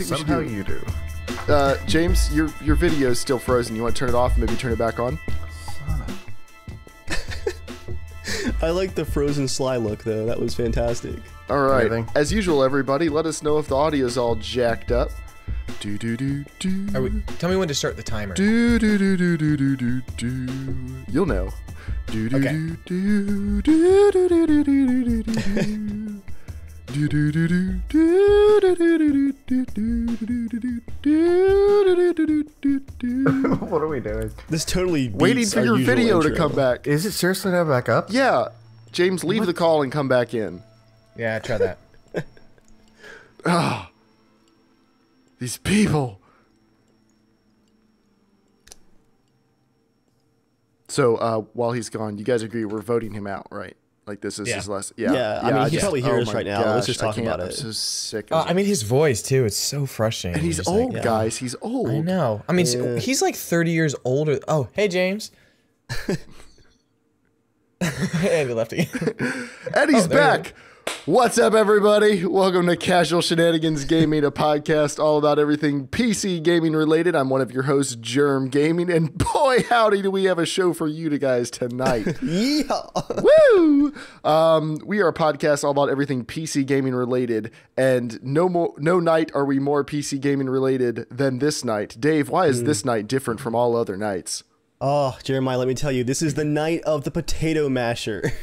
think we should somehow do? You do. James, your video is still frozen. You want to turn it off and maybe turn it back on? I like the frozen Sly look, though. That was fantastic. All right. Anything? As usual, everybody, let us know if the audio's all jacked up. Do do do do. Tell me when to start the timer. Do do do do do do do do. You'll know. Do do Okay. do do do do do do do do do. Do do do do do do do do do do. What are we doing? This totally beats Waiting for our your usual video to intro. come back. Is it seriously now back up? Yeah, James, leave the call and come back in. Yeah, try that. Ah, these people. So while he's gone, you guys agree we're voting him out, right? Like this is his last. Yeah, I mean, he probably hears my right now. Let's just talk about I'm it. so sick of I mean, his voice too. It's so frustrating. and he's Just old, like, guys. He's old. I know. I mean, Yeah. he's like 30 years older. Oh, hey, James. And he left again. And he's there you back. What's up, everybody? Welcome to Casual Shenanigans Gaming, a podcast all about everything PC gaming related. I'm one of your hosts, Germ Gaming, and boy, howdy, do we have a show for you guys tonight. Yeah. Woo! We are a podcast all about everything PC gaming related, and no night are we more PC gaming related than this night. Dave, why is this night different from all other nights? Oh, Jeremiah, let me tell you, this is the night of the potato masher.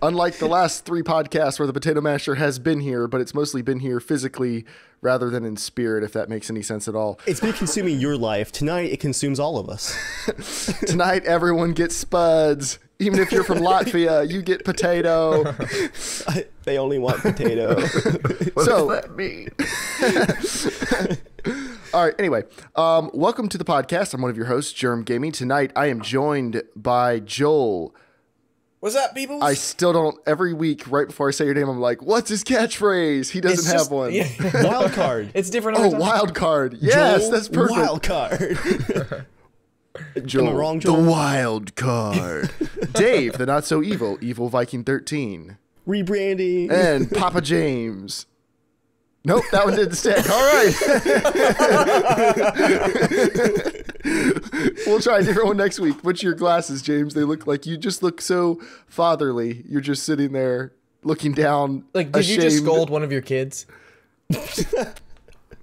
Unlike the last 3 podcasts where the potato masher has been here, but it's mostly been here physically rather than in spirit, if that makes any sense at all. It's been consuming your life. Tonight, it consumes all of us. Tonight, everyone gets spuds. Even if you're from Latvia, you get potato. They only want potato. What So- does that mean? All right, anyway, welcome to the podcast. I'm one of your hosts, Germ Gaming. Tonight, I am joined by Joel. What's up, people? I still don't, every week, right before I say your name, I'm like, what's his catchphrase? He doesn't have one. Wild card. It's different. Oh, every time. wild card. Yes, Joel, that's perfect. Wild card. Joel, Am I wrong, the Joel? wild card. Dave, the not so evil, Evil Viking 13. Rebranding. And Papa James. Nope, that one didn't stick. All right. We'll try a different one next week. What's your glasses, James? They look like you just look so fatherly. You're just sitting there looking down. Like, did you just ashamed. scold one of your kids?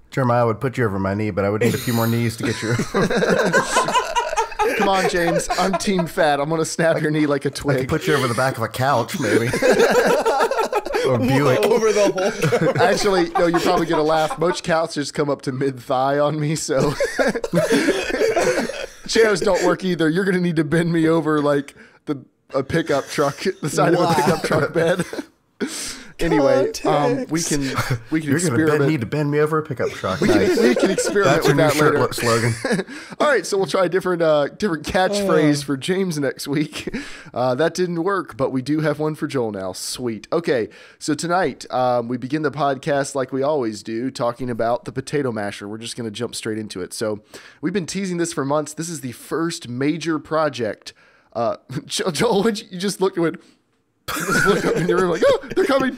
Jeremiah would put you over my knee, but I would need a few more knees to get you. Come on, James. I'm team fat. I'm going to snap your knee like a I could twig. put you over the back of a couch, maybe. Or Buick. Over the whole. Actually, no, you're probably going to laugh. Most couches come up to mid-thigh on me, so... Chairs don't work either. You're going to need to bend me over like a pickup truck, the side of a pickup truck bed. Anyway, we can You're going experiment. to need to bend me over a pickup truck. We can experiment That's your with new that later. shirt slogan. All right, so we'll try a different catchphrase for James next week. That didn't work, but we do have one for Joel now. Sweet. Okay, so tonight we begin the podcast like we always do, talking about the potato masher. We're just going to jump straight into it. So we've been teasing this for months. This is the first major project. Joel, when you just looked and went, you just looked up in your room like, oh, they're coming.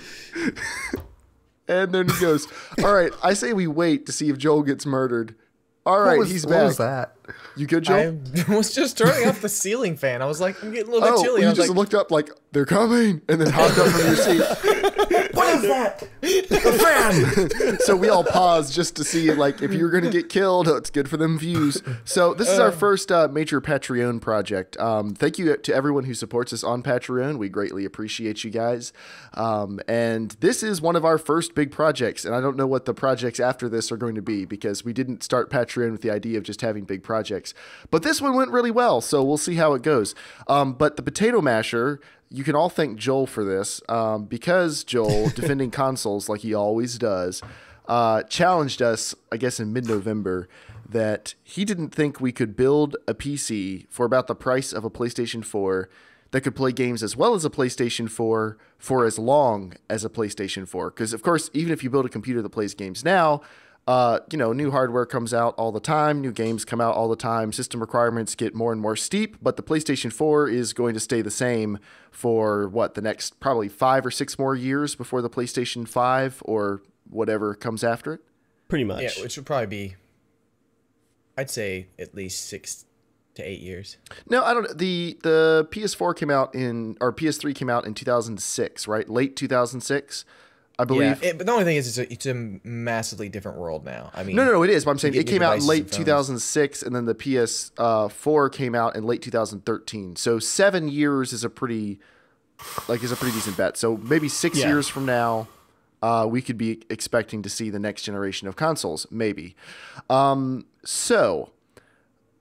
And then he goes, all right, I say we wait to see if Joel gets murdered. All right, he's What back. was that? You good, Joel? I was just turning off the ceiling fan. I was like, I'm getting a little bit Oh, chilly. you I was just like, looked up like, they're coming, and then hopped up from your seat. What is that? The fan! So we all paused just to see, like, if you were going to get killed, it's good for them views. So this is our first major Patreon project. Thank you to everyone who supports us on Patreon. We greatly appreciate you guys. And this is one of our first big projects, and I don't know what the projects after this are going to be because we didn't start Patreon with the idea of just having big projects. But this one went really well, so we'll see how it goes. But the potato masher, you can all thank Joel for this because Joel, defending consoles like he always does, challenged us, I guess in mid-November, that he didn't think we could build a PC for about the price of a PlayStation 4 that could play games as well as a PlayStation 4 for as long as a PlayStation 4. Because, of course, even if you build a computer that plays games now, new hardware comes out all the time, new games come out all the time, system requirements get more and more steep, but the PlayStation 4 is going to stay the same for, the next probably 5 or 6 more years before the PlayStation 5 or whatever comes after it? Pretty much. Yeah, which would probably be, I'd say, at least 6 to 8 years. No, I don't. The PS4 came out or PS3 came out in 2006, right? Late 2006, I believe. Yeah, but the only thing is, it's a massively different world now. I mean, No, it is. But I'm saying you it get came new out in devices late and phones. 2006, and then the PS4 came out in late 2013. So 7 years is a pretty decent bet. So maybe 6 Yeah. years from now, we could be expecting to see the next generation of consoles. Maybe. So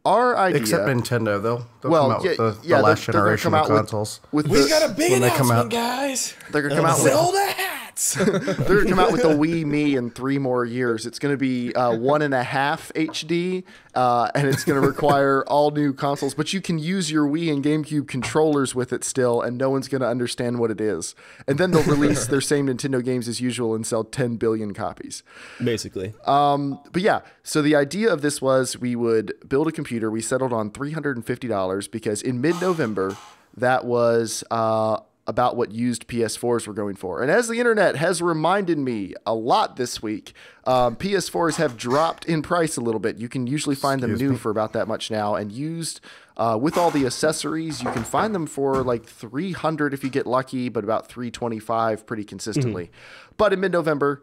our idea, Except Nintendo, they'll come well, out with the they're last gonna generation come of out consoles. with We the, got a big when they come announcement, out. guys. they're gonna come out with Sell the hats. they're gonna come out with the Wii Me in 3 more years. It's gonna be 1.5 HD, and it's gonna require all new consoles. But you can use your Wii and GameCube controllers with it still, and no one's gonna understand what it is. And then they'll release their same Nintendo games as usual and sell 10 billion copies. Basically. But yeah, so the idea of this was we would build a computer. We settled on $350 because in mid-November, that was about what used PS4s were going for. And as the internet has reminded me a lot this week, PS4s have dropped in price a little bit. You can usually find them new for about that much now, and used with all the accessories, you can find them for like $300 if you get lucky, but about $325 pretty consistently. But in mid-November,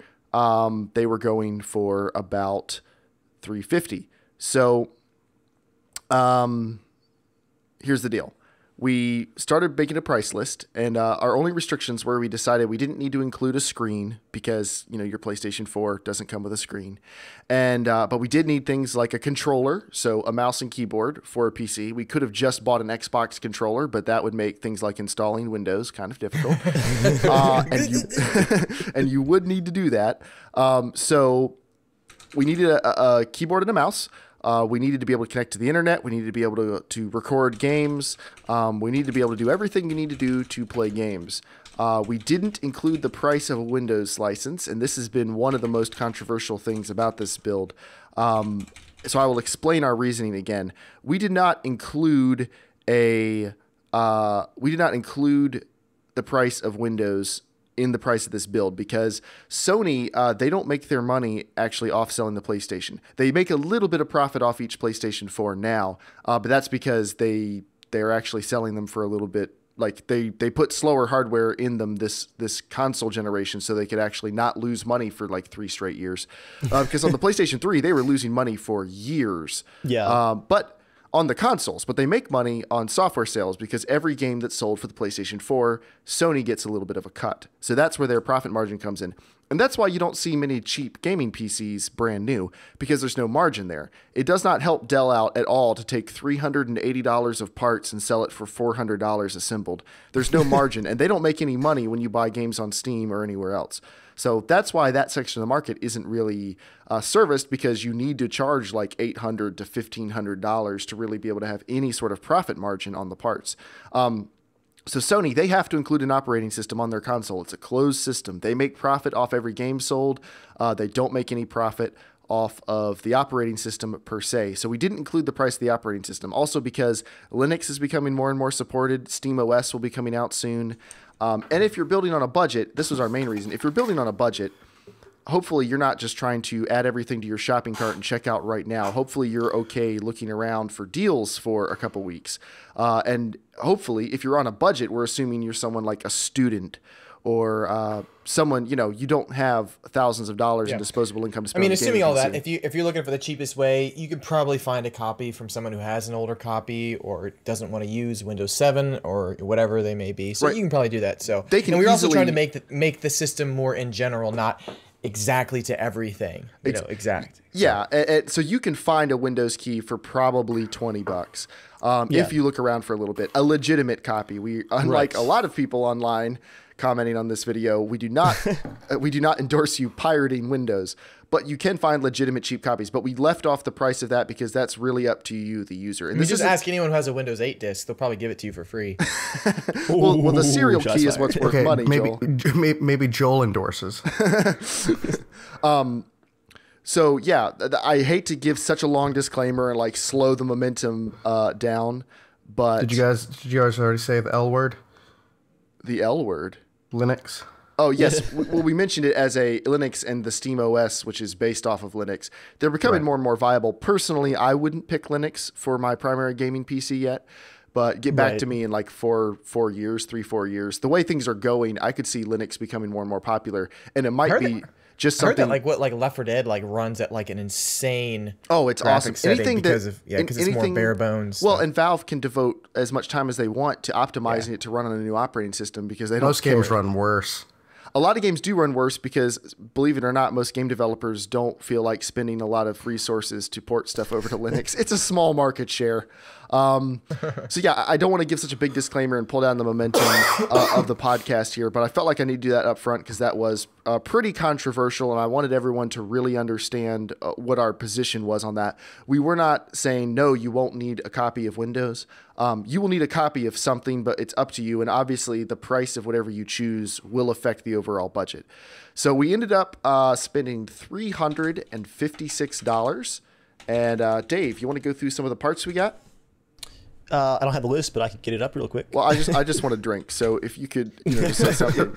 they were going for about $350. So here's the deal. We started making a price list, and our only restrictions were we decided we didn't need to include a screen because, you know, your PlayStation 4 doesn't come with a screen. And but we did need things like a controller, so a mouse and keyboard for a PC. We could have just bought an Xbox controller, but that would make things like installing Windows kind of difficult. And you would need to do that. So we needed a keyboard and a mouse. We needed to be able to connect to the internet. We needed to be able to record games. We needed to be able to do everything you need to do to play games. We didn't include the price of a Windows license, and this has been one of the most controversial things about this build. So I will explain our reasoning again. We did not include the price of Windows in the price of this build because Sony, they don't make their money actually off selling the PlayStation. They make a little bit of profit off each PlayStation 4 now, but that's because they're actually selling them for a little bit. Like they put slower hardware in them this console generation so they could actually not lose money for like 3 straight years. Because on the PlayStation 3, they were losing money for years. Yeah. But on the consoles, but they make money on software sales because every game that's sold for the PlayStation 4, Sony gets a little bit of a cut. So that's where their profit margin comes in. And that's why you don't see many cheap gaming PCs brand new, because there's no margin there. It does not help Dell out at all to take $380 of parts and sell it for $400 assembled. There's no margin, and they don't make any money when you buy games on Steam or anywhere else. So that's why that section of the market isn't really serviced, because you need to charge like $800 to $1,500 to really be able to have any sort of profit margin on the parts. So Sony, they have to include an operating system on their console. It's a closed system. They make profit off every game sold. They don't make any profit off of the operating system per se. So we didn't include the price of the operating system. Also because Linux is becoming more and more supported. SteamOS will be coming out soon. And if you're building on a budget, this was our main reason. If you're building on a budget, hopefully you're not just trying to add everything to your shopping cart and check out right now. Hopefully you're okay looking around for deals for a couple weeks. And hopefully if you're on a budget, we're assuming you're someone like a student or someone, you don't have thousands of dollars in disposable income to spend. I mean, assuming all that, if you're looking for the cheapest way, you could probably find a copy from someone who has an older copy or doesn't want to use Windows 7 or whatever they may be. So you can probably do that. So they can. And we're also trying to make the system more in general, not exactly to everything. Exact. Yeah, so you can find a Windows key for probably $20 if you look around for a little bit. A legitimate copy. We, unlike a lot of people online commenting on this video, we do not endorse you pirating Windows, but you can find legitimate cheap copies. But we left off the price of that because that's really up to you, the user. And you just ask anyone who has a Windows 8 disc; they'll probably give it to you for free. well, the serial key is what's worth money. Maybe Joel endorses. So yeah, I hate to give such a long disclaimer and like slow the momentum down, but Did you guys already say the L word? The L word. Linux. Oh, yes. Well, we mentioned it as a Linux and the Steam OS, which is based off of Linux. They're becoming more and more viable. Personally, I wouldn't pick Linux for my primary gaming PC yet, but get back to me in like 4 years, 3-4 years. The way things are going, I could see Linux becoming more and more popular, and it might be just something. I heard that like Left 4 Dead like runs at like an insane. Oh, it's awesome. Anything because it's more bare bones. Well, and Valve can devote as much time as they want to optimizing it to run on a new operating system because they don't. Most games run worse. A lot of games do run worse because, believe it or not, most game developers don't feel like spending a lot of resources to port stuff over to Linux. It's a small market share. So yeah, I don't want to give such a big disclaimer and pull down the momentum of the podcast here, but I felt like I need to do that up front because that was pretty controversial, and I wanted everyone to really understand what our position was on that. We were not saying, no, you won't need a copy of Windows. You will need a copy of something, but it's up to you, and obviously the price of whatever you choose will affect the overall budget. So we ended up spending $356, and Dave, you want to go through some of the parts we got? I don't have the list, but I could get it up real quick. Well, I just want to drink. So if you could, just say something.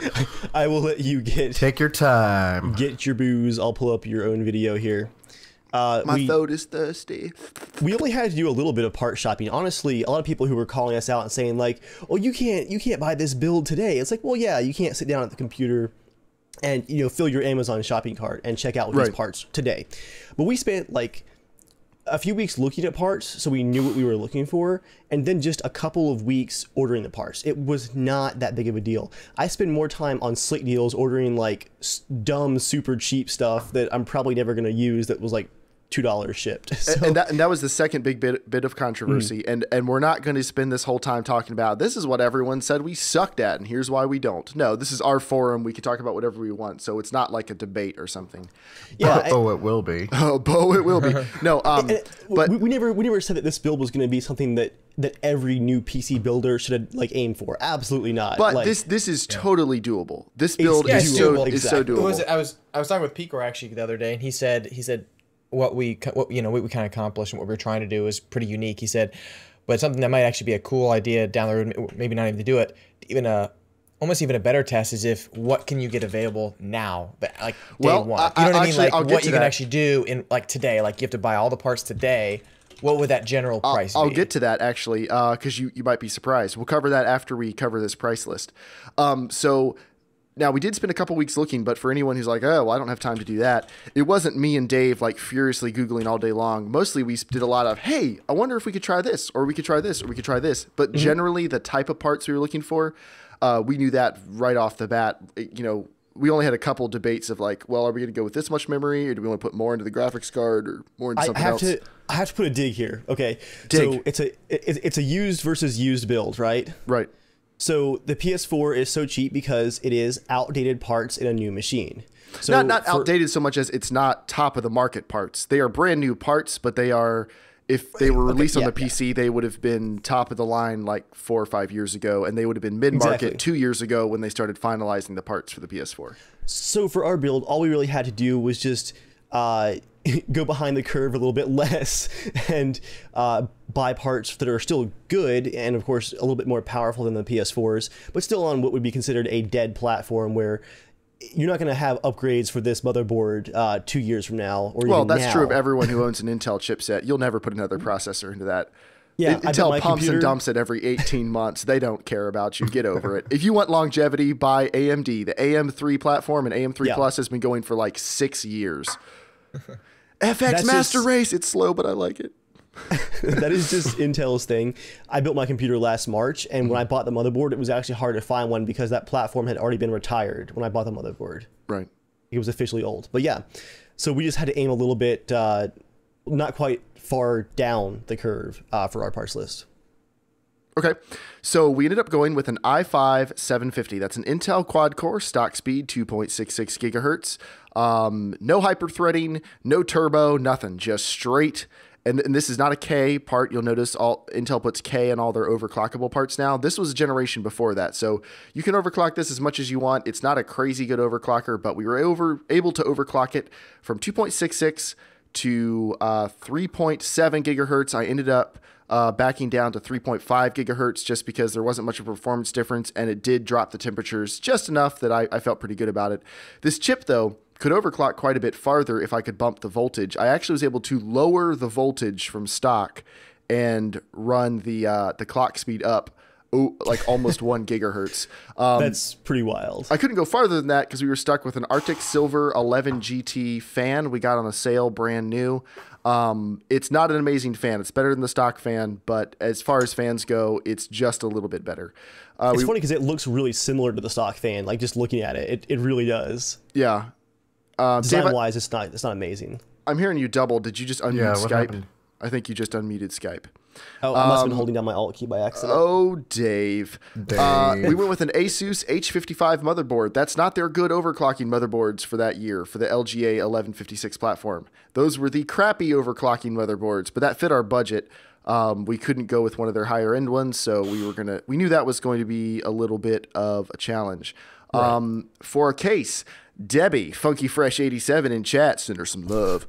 I will let you Take your time. Get your booze. I'll pull up your own video here. My throat is thirsty. We only had to do a little bit of part shopping. Honestly, a lot of people who were calling us out and saying like, "Oh, you can't buy this build today." It's like, well, yeah, you can't sit down at the computer and fill your Amazon shopping cart and check out these parts today. But we spent like a few weeks looking at parts, so we knew what we were looking for, and then just a couple of weeks ordering the parts. It was not that big of a deal. I spend more time on slick deals ordering like dumb, super cheap stuff that I'm probably never going to use that was like $2 shipped. So, and that was the second big bit of controversy. And we're not going to spend this whole time talking about this is what everyone said we sucked at and here's why we don't. No, this is our forum. We can talk about whatever we want. So it's not like a debate or something. Yeah, it will be. Oh, it will be. No, but we never said that this build was going to be something that every new PC builder should like aim for. Absolutely not. But like, this is totally doable. This build is so doable. I was talking with Pico actually the other day, and he said what we kind of accomplished and what we were trying to do is pretty unique. He said, but something that might actually be a cool idea down the road, maybe not even to do it, almost even a better test is if what can you get available now, like day one. You know what I mean? Like what you can actually do in like today. Like you have to buy all the parts today. What would that general price be? I'll get to that actually, because you might be surprised. We'll cover that after we cover this price list. So. Now, we did spend a couple weeks looking, but for anyone who's like, oh, well, I don't have time to do that, it wasn't me and Dave like furiously Googling all day long. Mostly we did a lot of, hey, I wonder if we could try this, or we could try this, or we could try this. But generally, the type of parts we were looking for, we knew that right off the bat. We only had a couple debates of like, well, are we going to go with this much memory, or do we want to put more into the graphics card, or more into something else? I have to put a dig here. Okay, dig. So it's a used versus used build, right? Right. So the PS4 is so cheap because it is outdated parts in a new machine. So not outdated so much as it's not top of the market parts. They are brand new parts, but they are, if they were released on the PC, they would have been top of the line like 4 or 5 years ago, and they would have been mid-market 2 years ago when they started finalizing the parts for the PS4. So for our build, all we really had to do was just go behind the curve a little bit less and buy parts that are still good and of course a little bit more powerful than the PS4s, but still on what would be considered a dead platform where you're not going to have upgrades for this motherboard 2 years from now. Or well, even that's now. true of everyone who owns an Intel chipset. You'll never put another processor into that. Yeah, Intel pumps and dumps it every 18 months. They don't care about you. Get over it. If you want longevity, buy AMD. The AM3 platform and AM3 Plus has been going for like 6 years. FX Master Race. It's slow, but I like it. That is just Intel's thing. I built my computer last March, and when I bought the motherboard, it was actually hard to find one because that platform had already been retired when I bought the motherboard. Right. It was officially old. But yeah, so we just had to aim a little bit, not quite far down the curve for our parts list. Okay, so we ended up going with an i5 750. That's an Intel quad-core, stock speed, 2.66 gigahertz. No hyper-threading, no turbo, nothing. Just straight. And this is not a K part. You'll notice Intel puts K in all their overclockable parts now. This was a generation before that. So you can overclock this as much as you want. It's not a crazy good overclocker, but we were able to overclock it from 2.66 to 3.7 gigahertz. I ended up backing down to 3.5 gigahertz just because there wasn't much of a performance difference, and it did drop the temperatures just enough that I felt pretty good about it. This chip, though, could overclock quite a bit farther if I could bump the voltage. I actually was able to lower the voltage from stock and run the clock speed up like almost 1 gigahertz. That's pretty wild. I couldn't go farther than that because we were stuck with an Arctic Silver 11 GT fan we got on a sale, brand new. It's not an amazing fan. It's better than the stock fan, but as far as fans go, it's just a little bit better. It's funny because it looks really similar to the stock fan. Like just looking at it, it really does. Yeah. Design-wise, it's not amazing. I'm hearing you double. Did you just unmute Skype? Happened? I think you just unmuted Skype. Oh, I must have been holding down my Alt key by accident. Oh, Dave. We went with an Asus H55 motherboard. That's not their good overclocking motherboards for that year, for the LGA 1156 platform. Those were the crappy overclocking motherboards, but that fit our budget. We couldn't go with one of their higher end ones, so we knew that was going to be a little bit of a challenge. Right. For a case, Debbie, Funky Fresh 87 in chat, send her some love.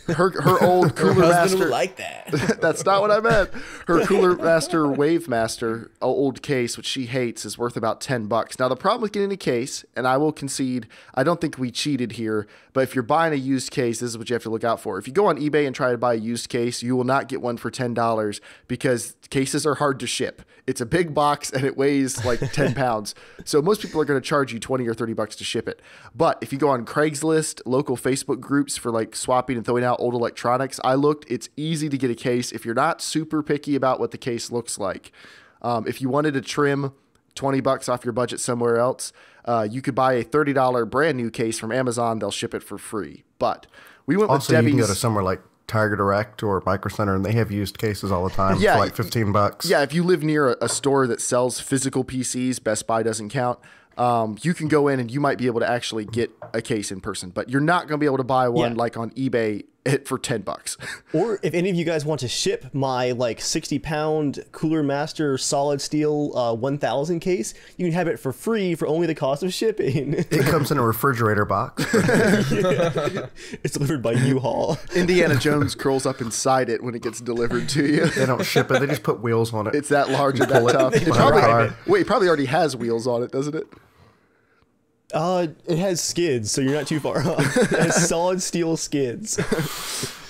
Her old Cooler Master, like that. That's not what I meant. Her Cooler Master Wave Master old case, which she hates, is worth about $10. Now the problem with getting a case, and I will concede, I don't think we cheated here, but if you're buying a used case, this is what you have to look out for. If you go on eBay and try to buy a used case, you will not get one for $10 because cases are hard to ship. It's a big box and it weighs like 10 pounds. So most people are going to charge you $20 or $30 to ship it. But if you go on Craigslist, local Facebook groups for like swapping and throwing out old electronics, I looked, it's easy to get a case if you're not super picky about what the case looks like. If you wanted to trim $20 off your budget somewhere else, you could buy a $30 brand new case from Amazon. They'll ship it for free. But we went with Debbie's. You can go to somewhere like Target Direct or Micro Center, and they have used cases all the time for like $15. Yeah, if you live near a store that sells physical PCs, Best Buy doesn't count. You can go in and you might be able to actually get a case in person, but you're not going to be able to buy one like on eBay for $10. Or if any of you guys want to ship my like 60-pound Cooler Master solid steel 1000 case, you can have it for free for only the cost of shipping. It comes in a refrigerator box. It's delivered by U-Haul. Indiana Jones curls up inside it when it gets delivered to you. They don't ship it. They just put wheels on it. It's that large and that tough. It probably already has wheels on it, doesn't it? It has skids, so you're not too far off. It has solid steel skids.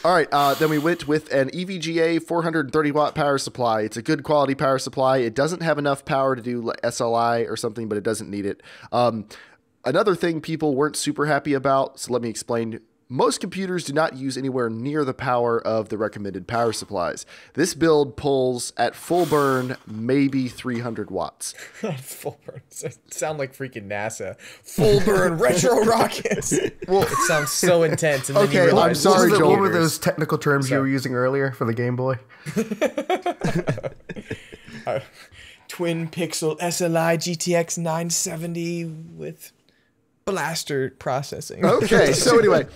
All right, then we went with an EVGA 430 watt power supply. It's a good quality power supply. It doesn't have enough power to do SLI or something, but it doesn't need it. Another thing people weren't super happy about, so let me explain. Most computers do not use anywhere near the power of the recommended power supplies. This build pulls at full burn maybe 300 watts. Full burn. Sound like freaking NASA. Full burn retro rockets. Well, it sounds so intense. And then you realize, I'm sorry, Joel. What were those technical terms you were using earlier for the Game Boy? Twin pixel SLI GTX 970 with blaster processing. Okay, so anyway,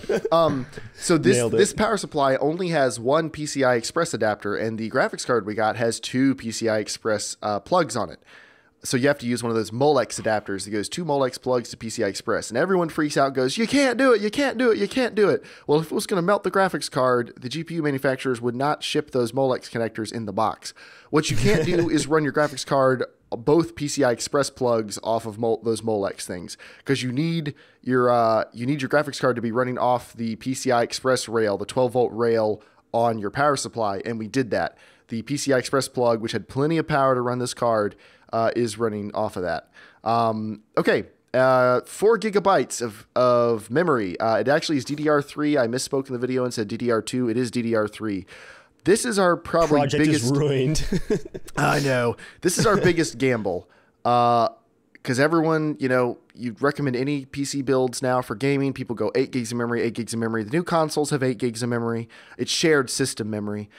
so this power supply only has one PCI Express adapter, and the graphics card we got has two PCI Express plugs on it. So you have to use one of those Molex adapters that goes two Molex plugs to PCI Express, and everyone freaks out and goes, you can't do it, you can't do it, you can't do it. Well, if it was going to melt the graphics card, the GPU manufacturers would not ship those Molex connectors in the box. What you can't do is run your graphics card both PCI Express plugs off of those Molex things, because you need your graphics card to be running off the PCI Express rail, the 12-volt rail on your power supply, and we did that. The PCI Express plug, which had plenty of power to run this card, is running off of that. Okay, 4 gigabytes of memory. It actually is DDR3. I misspoke in the video and said DDR2. It is DDR3. This is our probably Project biggest. Is ruined. I know. This is our biggest gamble. Because everyone, you recommend any PC builds now for gaming. People go 8 gigs of memory, 8 gigs of memory. The new consoles have 8 gigs of memory. It's shared system memory.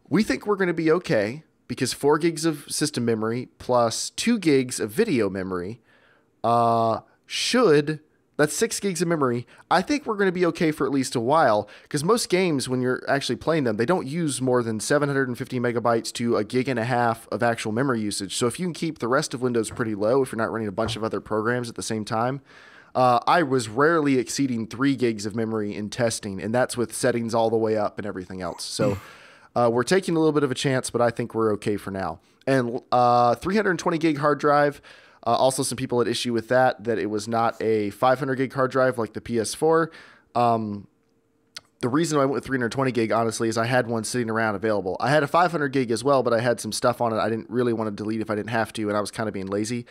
We think we're going to be okay because 4 gigs of system memory plus 2 gigs of video memory that's 6 gigs of memory. I think we're going to be okay for at least a while, because most games, when you're actually playing them, they don't use more than 750 megabytes to a gig and a half of actual memory usage. So if you can keep the rest of Windows pretty low, if you're not running a bunch of other programs at the same time, I was rarely exceeding 3 gigs of memory in testing, and that's with settings all the way up and everything else. So We're taking a little bit of a chance, but I think we're okay for now. And 320 gig hard drive. Also, some people had issue with that it was not a 500 gig hard drive like the PS4. The reason I went with 320 gig, honestly, is I had one sitting around available. I had a 500 gig as well, but I had some stuff on it I didn't really want to delete if I didn't have to, and I was kind of being lazy.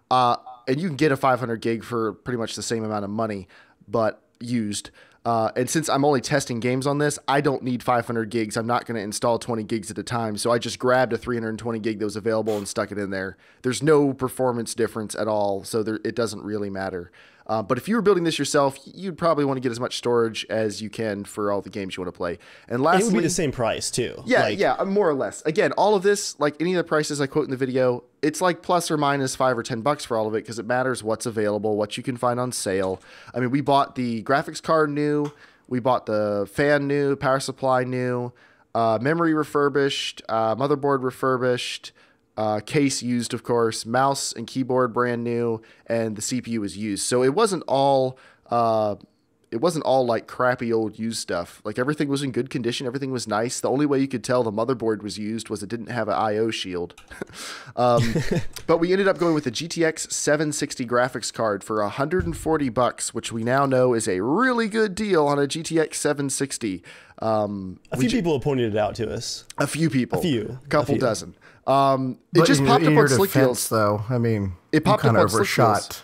And you can get a 500 gig for pretty much the same amount of money, but used. And since I'm only testing games on this, I don't need 500 gigs. I'm not going to install 20 gigs at a time. So I just grabbed a 320 gig that was available and stuck it in there. There's no performance difference at all, so it doesn't really matter. But if you were building this yourself, you'd probably want to get as much storage as you can for all the games you want to play. And lastly, it would be the same price too. Yeah, more or less. Again, all of this, like any of the prices I quote in the video, it's like plus or minus $5 or $10 for all of it because it matters what's available, what you can find on sale. I mean, we bought the graphics card new, we bought the fan new, power supply new, memory refurbished, motherboard refurbished. Case used, of course, mouse and keyboard brand new, and the CPU was used. So it wasn't all like crappy old used stuff. Like everything was in good condition, everything was nice. The only way you could tell the motherboard was used was it didn't have an I/O shield. But we ended up going with the GTX 760 graphics card for $140, which we now know is a really good deal on a GTX 760. A few people have pointed it out to us. A few people. A couple dozen. It just popped up on Slickfields, though. I mean, it popped up on Slickfields.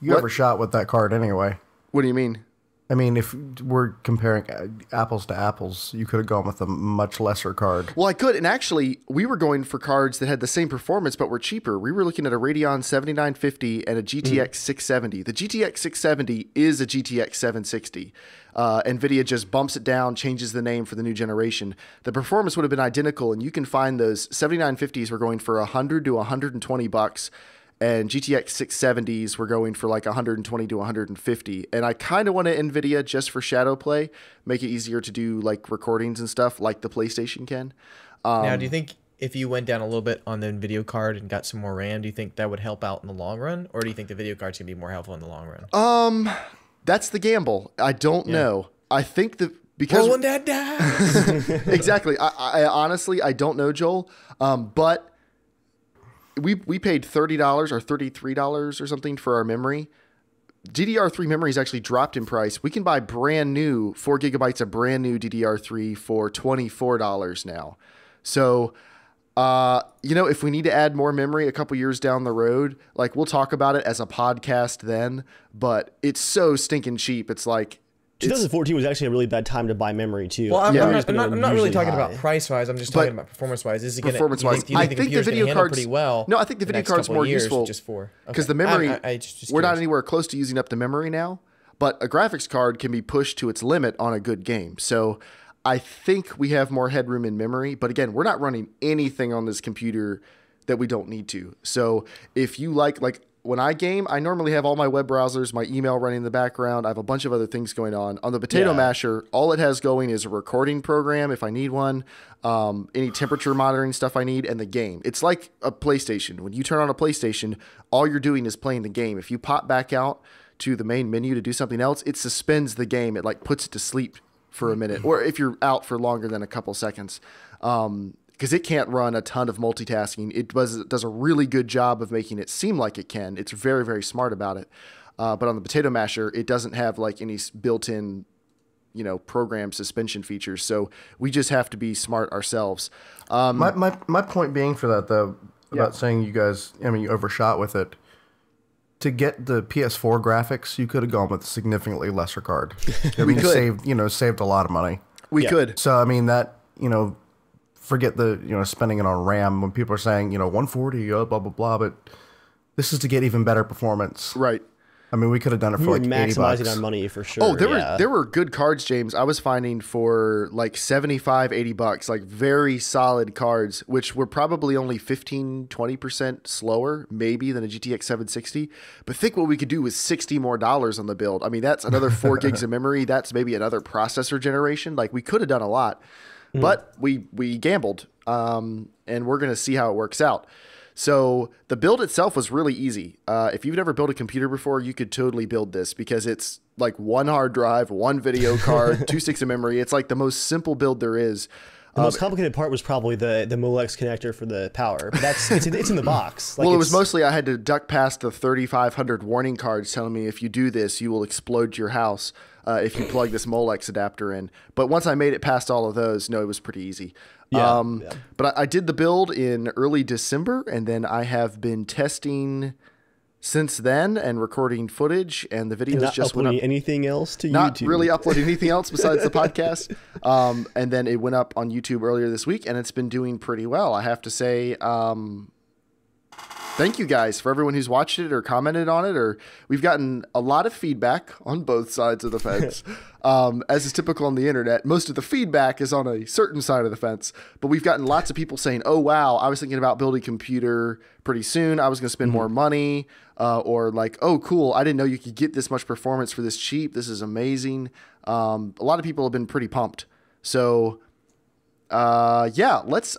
You overshot with that card anyway. What do you mean? I mean, if we're comparing apples to apples, you could have gone with a much lesser card. Well, I could, and actually, we were going for cards that had the same performance but were cheaper. We were looking at a Radeon 7950 and a GTX 670. The GTX 670 is a GTX 760. NVIDIA just bumps it down, changes the name for the new generation. The performance would have been identical, and you can find those 7950s were going for $100 to $120. And GTX 670s were going for like 120 to 150. And I kind of want to NVIDIA just for shadow play, make it easier to do like recordings and stuff like the PlayStation can. Now, do you think if you went down a little bit on the video card and got some more RAM, do you think that would help out in the long run? Or do you think the video card's going to be more helpful in the long run? That's the gamble. I don't know. I think that because rolling that dice. Exactly. I honestly, I don't know, Joel. But we paid $30 or $33 or something for our memory. DDR3 memory has actually dropped in price. We can buy brand new 4 gigabytes of brand new DDR3 for $24 now. So, if we need to add more memory a couple years down the road, like we'll talk about it as a podcast then, but it's so stinking cheap. It's like, 2014 was actually a really bad time to buy memory too. Well, I'm not really talking about price wise. I'm just talking about performance wise. Is it going to? I think the video cards pretty well. No, I think the video card's more useful because the memory. We're not anywhere close to using up the memory now, but a graphics card can be pushed to its limit on a good game. So I think we have more headroom in memory. But again, we're not running anything on this computer that we don't need to. So if you like when I game, I normally have all my web browsers, my email running in the background. I have a bunch of other things going on. On the Potato Masher, all it has going is a recording program if I need one, any temperature monitoring stuff I need, and the game. It's like a PlayStation. When you turn on a PlayStation, all you're doing is playing the game. If you pop back out to the main menu to do something else, it suspends the game. It like puts it to sleep for a minute, or if you're out for longer than a couple seconds. Because it can't run a ton of multitasking. It does a really good job of making it seem like it can. It's very, very smart about it. But on the Potato Masher, it doesn't have like any built-in, program suspension features. So we just have to be smart ourselves. My point being for that, though, about saying you guys, you overshot with it. To get the PS4 graphics, you could have gone with a significantly lesser card. We could. Saved a lot of money. We could. So, that, forget the spending it on RAM when people are saying 140 blah blah blah, but this is to get even better performance. Right. We could have done it for like $80. Maximizing our money for sure. Oh, there were good cards, James. I was finding for like $75-$80, like very solid cards, which were probably only 15-20% slower, maybe than a GTX 760. But think what we could do with $60 more on the build. That's another 4 gigs of memory. That's maybe another processor generation. Like we could have done a lot. But we gambled, and we're going to see how it works out. So the build itself was really easy. If you've never built a computer before, you could totally build this because it's like one hard drive, one video card, 2 sticks of memory. It's like the most simple build there is. The most complicated part was probably the Molex connector for the power. But it's in the box. Like, well, it was mostly I had to duck past the 3,500 warning cards telling me if you do this, you will explode your house if you plug this Molex adapter in. But once I made it past all of those, no, it was pretty easy. Yeah, But I did the build in early December, and then I have been testing since then and recording footage, and the videos not just went up. Anything else to Not YouTube? really uploading anything else besides the podcast. And then it went up on YouTube earlier this week, and it's been doing pretty well. I have to say, thank you guys for everyone who's watched it or commented on it. Or we've gotten a lot of feedback on both sides of the fence. As is typical on the internet, most of the feedback is on a certain side of the fence. But we've gotten lots of people saying, "Oh wow, I was thinking about building a computer pretty soon. I was going to spend more money." Or like, "Oh cool, I didn't know you could get this much performance for this cheap. This is amazing." A lot of people have been pretty pumped. So yeah, let's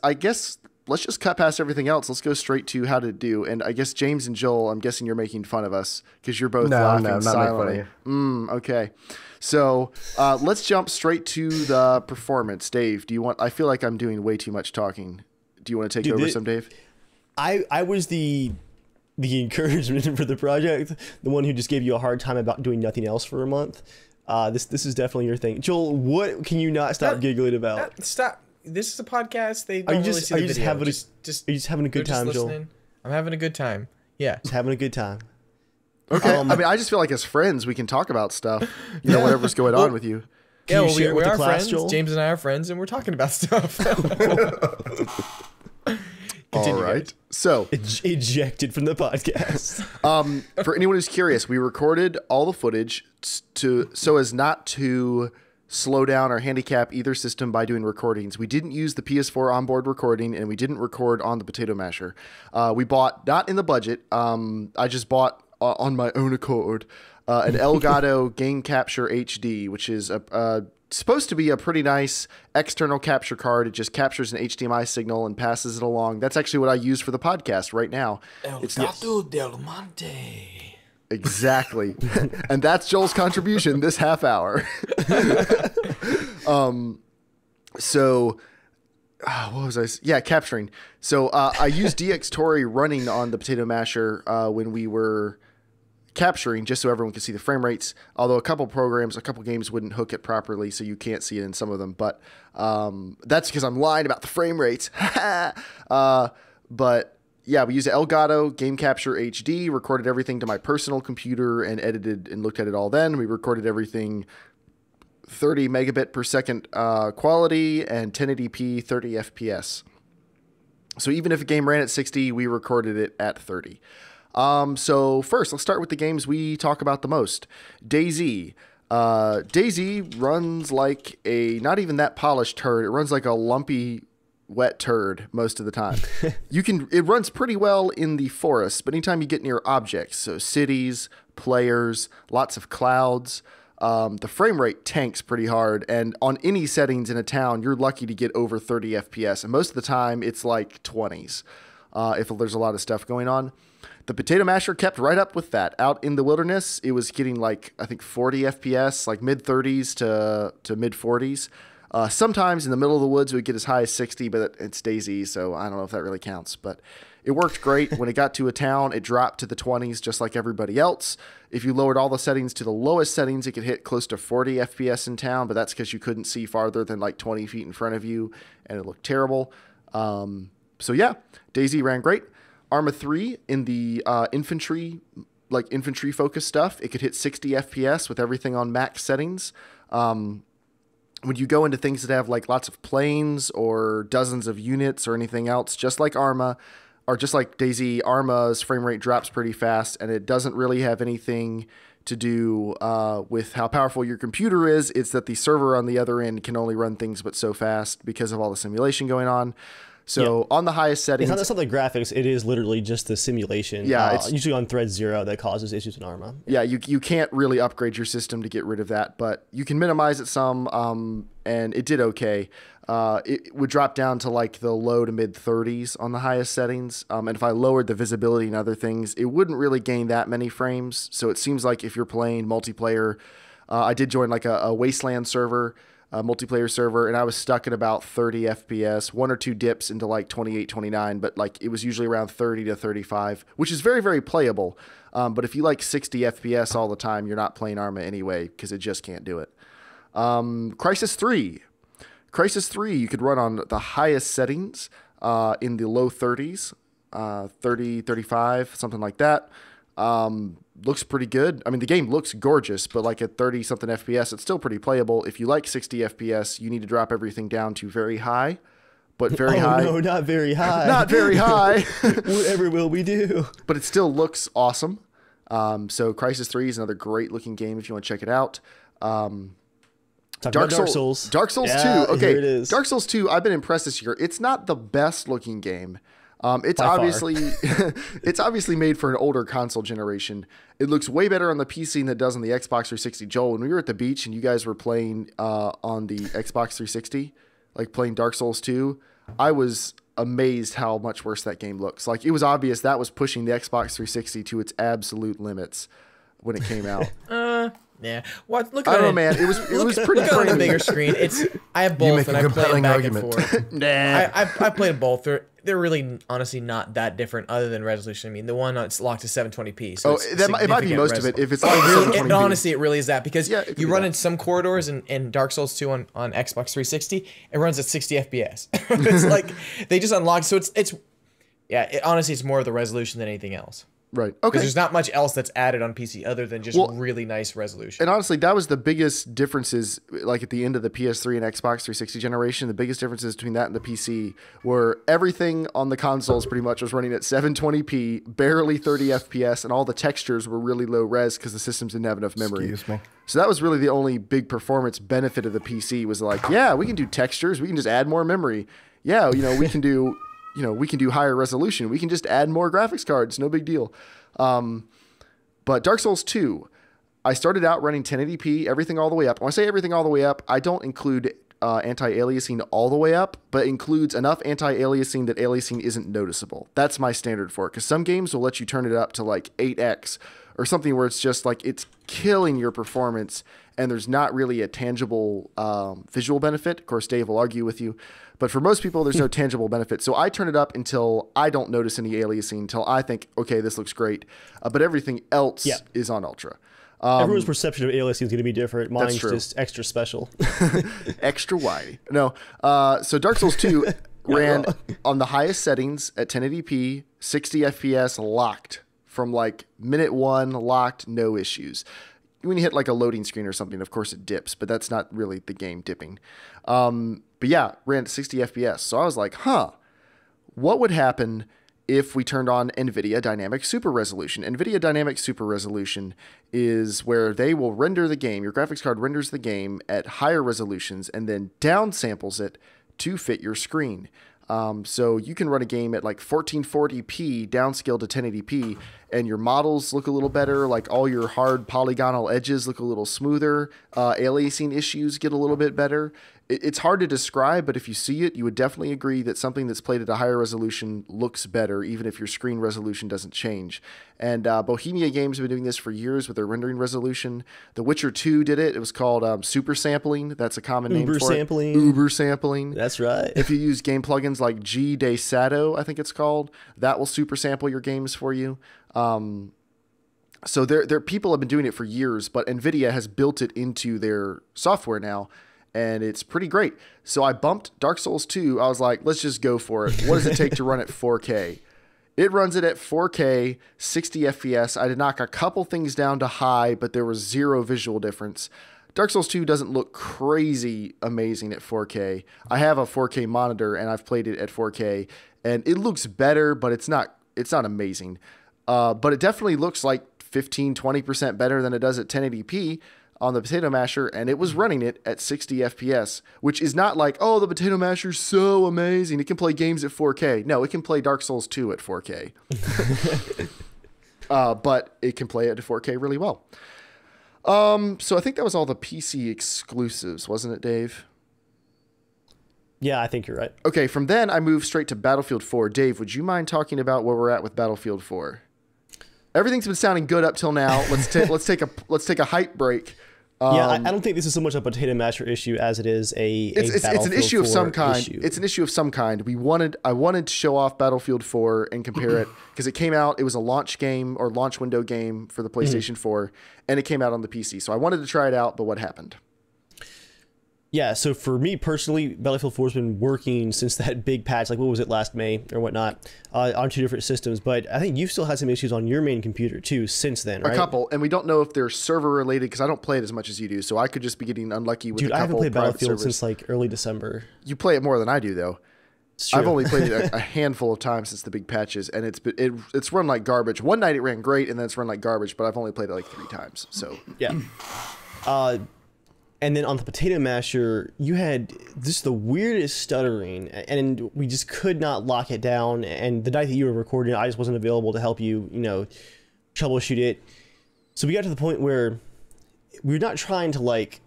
just cut past everything else. Let's go straight to how to do. And I guess James and Joel, I'm guessing you're making fun of us because you're both laughing not silently. Okay. So let's jump straight to the performance. Dave, I feel like I'm doing way too much talking. Do you want to take over some, Dave? I was the encouragement for the project, the one who just gave you a hard time about doing nothing else for a month. This is definitely your thing. Joel, what can you not stop giggling about? Stop. This is a podcast. They don't really see the video. Are you just having a good time, Joel? I'm having a good time. Yeah. Just having a good time. Okay. I mean, I just feel like as friends, we can talk about stuff, whatever's going on with you. Can yeah, you share it with we the are class, friends. Joel? James and I are friends, and we're talking about stuff. All right. Guys. So Ejected from the podcast. for anyone who's curious, we recorded all the footage so as not to slow down or handicap either system by doing recordings. We didn't use the PS4 onboard recording, and we didn't record on the Potato Masher. We bought, not in the budget, I just bought on my own accord, an Elgato Game Capture HD, which is supposed to be a pretty nice external capture card. It just captures an HDMI signal and passes it along. That's actually what I use for the podcast right now. Elgato del Monte. Exactly. And that's Joel's contribution this half hour. So what was I? Yeah, capturing. So I used DxTory running on the Potato Masher when we were capturing, just so everyone could see the frame rates. Although a couple games wouldn't hook it properly, so you can't see it in some of them. But that's because I'm lying about the frame rates. But yeah, we used Elgato Game Capture HD, recorded everything to my personal computer, and edited and looked at it all then. We recorded everything 30 megabit per second quality and 1080p 30 FPS. So even if a game ran at 60, we recorded it at 30. So first, let's start with the games we talk about the most. DayZ. DayZ runs like a not even that polished turd. It runs like a lumpy wet turd most of the time. It runs pretty well in the forest, but anytime you get near objects, so cities, players, lots of clouds, the frame rate tanks pretty hard. And on any settings in a town, you're lucky to get over 30 FPS. And most of the time it's like 20s if there's a lot of stuff going on. The Potato Masher kept right up with that. Out in the wilderness, it was getting like, I think 40 FPS, like mid 30s to mid 40s. Sometimes in the middle of the woods, we'd get as high as 60, but it's DayZ, so I don't know if that really counts. But it worked great. When it got to a town, it dropped to the 20s just like everybody else. If you lowered all the settings to the lowest settings, it could hit close to 40 FPS in town, but that's because you couldn't see farther than like 20 feet in front of you, and it looked terrible. So yeah, DayZ ran great. ARMA 3 in the infantry focused stuff, it could hit 60 FPS with everything on max settings. When you go into things that have like lots of planes or dozens of units or anything else, just like ARMA, or just like DayZ, ARMA's frame rate drops pretty fast, and it doesn't really have anything to do with how powerful your computer is. It's that the server on the other end can only run things but so fast because of all the simulation going on. So on the highest settings, it's not the graphics. It is literally just the simulation. Yeah, it's usually on thread 0 that causes issues in ARMA. Yeah, you can't really upgrade your system to get rid of that, but you can minimize it some, and it did okay. It would drop down to like the low to mid 30s on the highest settings, and if I lowered the visibility and other things, it wouldn't really gain that many frames. So it seems like if you're playing multiplayer, I did join like a Wasteland server. multiplayer server, and I was stuck at about 30 FPS, 1 or 2 dips into like 28, 29, but like it was usually around 30 to 35, which is very, very playable. But if you like 60 FPS all the time, you're not playing ARMA anyway, because it just can't do it. Crisis 3. Crisis 3, you could run on the highest settings in the low 30s, 30, 35, something like that. Looks pretty good. I mean, the game looks gorgeous, but like at 30 something FPS, it's still pretty playable. If you like 60 FPS, you need to drop everything down to very high, but very high. No, not very high. Not very high. Whatever will we do? But it still looks awesome. So Crisis 3 is another great looking game if you want to check it out. Dark Souls. Dark Souls 2. Okay. Here it is. Dark Souls 2, I've been impressed this year. It's not the best looking game. It's By obviously it's obviously made for an older console generation. It looks way better on the PC than it does on the Xbox 360. Joel, when we were at the beach and you guys were playing on the Xbox 360, like playing Dark Souls 2, I was amazed how much worse that game looks. Like it was obvious that was pushing the Xbox 360 to its absolute limits when it came out. Yeah. What? Look at I don't know, man. It was pretty look on the crazy. bigger screen. I have both, and I play them back and forth. Nah. I played both. They're really honestly not that different, other than resolution. I mean, the one that's locked to 720p. So it might be most of it. If it's like 720p. Honestly, it really is that, because Yeah, it could you be run that. in some corridors in Dark Souls 2 on Xbox 360, it runs at 60 FPS. It's like they just unlocked. So honestly, it's more of the resolution than anything else. Right. Because Okay. there's not much else that's added on PC other than just really nice resolution. And honestly, that was the biggest differences, like at the end of the PS3 and Xbox 360 generation, the biggest differences between that and the PC were everything on the consoles pretty much was running at 720p, barely 30 FPS, and all the textures were really low res because the systems didn't have enough memory. Excuse me. So that was really the only big performance benefit of the PC was like, yeah, we can do textures. We can just add more memory. Yeah, we can do... we can do higher resolution. We can just add more graphics cards. No big deal. But Dark Souls 2, I started out running 1080p, everything all the way up. When I say everything all the way up, I don't include anti-aliasing all the way up, but includes enough anti-aliasing that aliasing isn't noticeable. That's my standard for it, because some games will let you turn it up to like 8x or something where it's just like it's killing your performance and there's not really a tangible visual benefit. Of course, Dave will argue with you. But for most people, there's no tangible benefit. So I turn it up until I don't notice any aliasing, until I think, okay, this looks great. But everything else is on Ultra. Everyone's perception of aliasing is going to be different. Mine's true. just extra special. Extra wide. No. So Dark Souls 2 ran on the highest settings at 1080p, 60 FPS locked from like minute 1 locked, no issues. When you hit like a loading screen or something, of course it dips, but that's not really the game dipping. But yeah, ran at 60 FPS. So I was like, what would happen if we turned on NVIDIA Dynamic Super Resolution? NVIDIA Dynamic Super Resolution is where they will render the game. Your graphics card renders the game at higher resolutions and then downsamples it to fit your screen. So you can run a game at like 1440p downscaled to 1080p and your models look a little better, like all your hard polygonal edges look a little smoother, aliasing issues get a little bit better. It's hard to describe, but if you see it, you would definitely agree that something that's played at a higher resolution looks better, even if your screen resolution doesn't change. And Bohemia Games have been doing this for years with their rendering resolution. The Witcher 2 did it. It was called super sampling. That's a common name for sampling. it. Uber sampling. That's right. If you use game plugins like DayZ, I think it's called, that will super sample your games for you. So there people have been doing it for years, but NVIDIA has built it into their software now, and it's pretty great. So I bumped Dark Souls 2. I was like, let's just go for it. What does it take to run at 4K? It runs it at 4K, 60 FPS. I did knock a couple things down to high, but there was zero visual difference. Dark Souls 2 doesn't look crazy amazing at 4K. I have a 4K monitor, and I've played it at 4K, and it looks better, but it's not amazing. But it definitely looks like 15-20% better than it does at 1080p on the Potato Masher, and it was running it at 60 FPS, which is not like, oh, the Potato Masher's so amazing, it can play games at 4K. No, it can play Dark Souls 2 at 4K. But it can play it at 4K really well. So I think that was all the PC exclusives, wasn't it, Dave? Yeah, I think you're right. Okay, from then I moved straight to Battlefield 4. Dave, would you mind talking about where we're at with Battlefield 4? Everything's been sounding good up till now. Let's take a hype break. Yeah, I don't think this is so much a potato masher issue as it is it's an issue of some kind. It's an issue of some kind. I wanted to show off Battlefield 4 and compare it because it came out. It was a launch game or launch window game for the PlayStation 4, and it came out on the PC. So I wanted to try it out, but what happened? Yeah, so for me personally, Battlefield 4 has been working since that big patch, like what was it, last May or whatnot, on 2 different systems. But I think you've still had some issues on your main computer too since then, right? A couple, and we don't know if they're server related because I don't play it as much as you do. So I could just be getting unlucky with a couple. Dude, I haven't played Battlefield servers. since like early December. You play it more than I do, though. I've only played it a handful of times since the big patches, and it's run like garbage. One night it ran great, and then it's run like garbage. But I've only played it like 3 times. So yeah. And then on the potato masher, you had just the weirdest stuttering, and we just could not lock it down. And the night that you were recording, I just wasn't available to help you, troubleshoot it. So we got to the point where we were not trying to like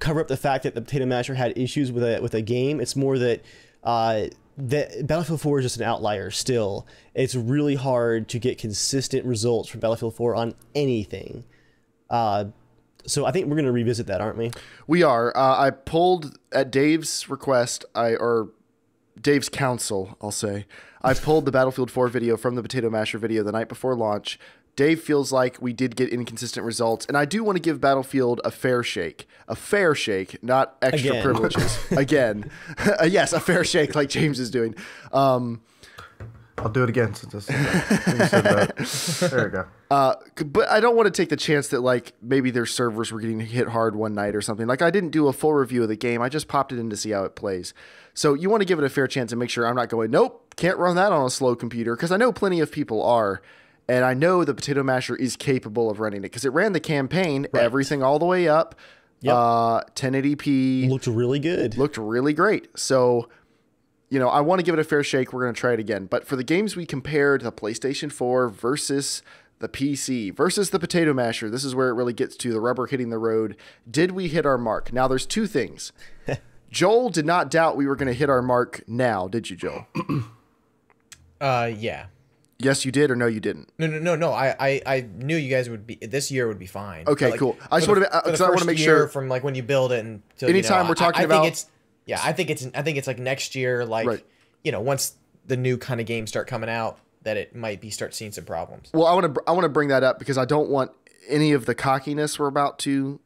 cover up the fact that the potato masher had issues with a game. It's more that Battlefield 4 is just an outlier still. It's really hard to get consistent results from Battlefield 4 on anything. So I think we're going to revisit that, aren't we? We are. I pulled at Dave's request, or Dave's counsel, I'll say. I pulled the Battlefield 4 video from the Potato Masher video the night before launch. Dave feels like we did get inconsistent results, and I do want to give Battlefield a fair shake, not extra privileges. Again, yes, a fair shake like James is doing. I'll do it again since you said that. There we go. But I don't want to take the chance that like maybe their servers were getting hit hard one night or something. Like I didn't do a full review of the game. I just popped it in to see how it plays. So you want to give it a fair chance and make sure I'm not going, nope, can't run that on a slow computer, because I know plenty of people are. And I know the Potato Masher is capable of running it because it ran the campaign, everything all the way up. Yep. 1080p. Looked really good. Looked really great. So, I want to give it a fair shake. We're going to try it again. But for the games we compared, the PlayStation 4 versus the PC versus the Potato Masher, this is where it really gets to the rubber hitting the road. Did we hit our mark? Now, there's 2 things. Joel did not doubt we were going to hit our mark now, did you, Joel? Yeah. Yes, you did, or no, you didn't? No. I knew you guys would be. This year would be fine. Okay, like, cool. I just want to make sure from like when you build it until anytime we're talking about. I think it's like next year, like once the new kind of games start coming out, that it might start seeing some problems. Well, I want to bring that up because I don't want any of the cockiness we're about to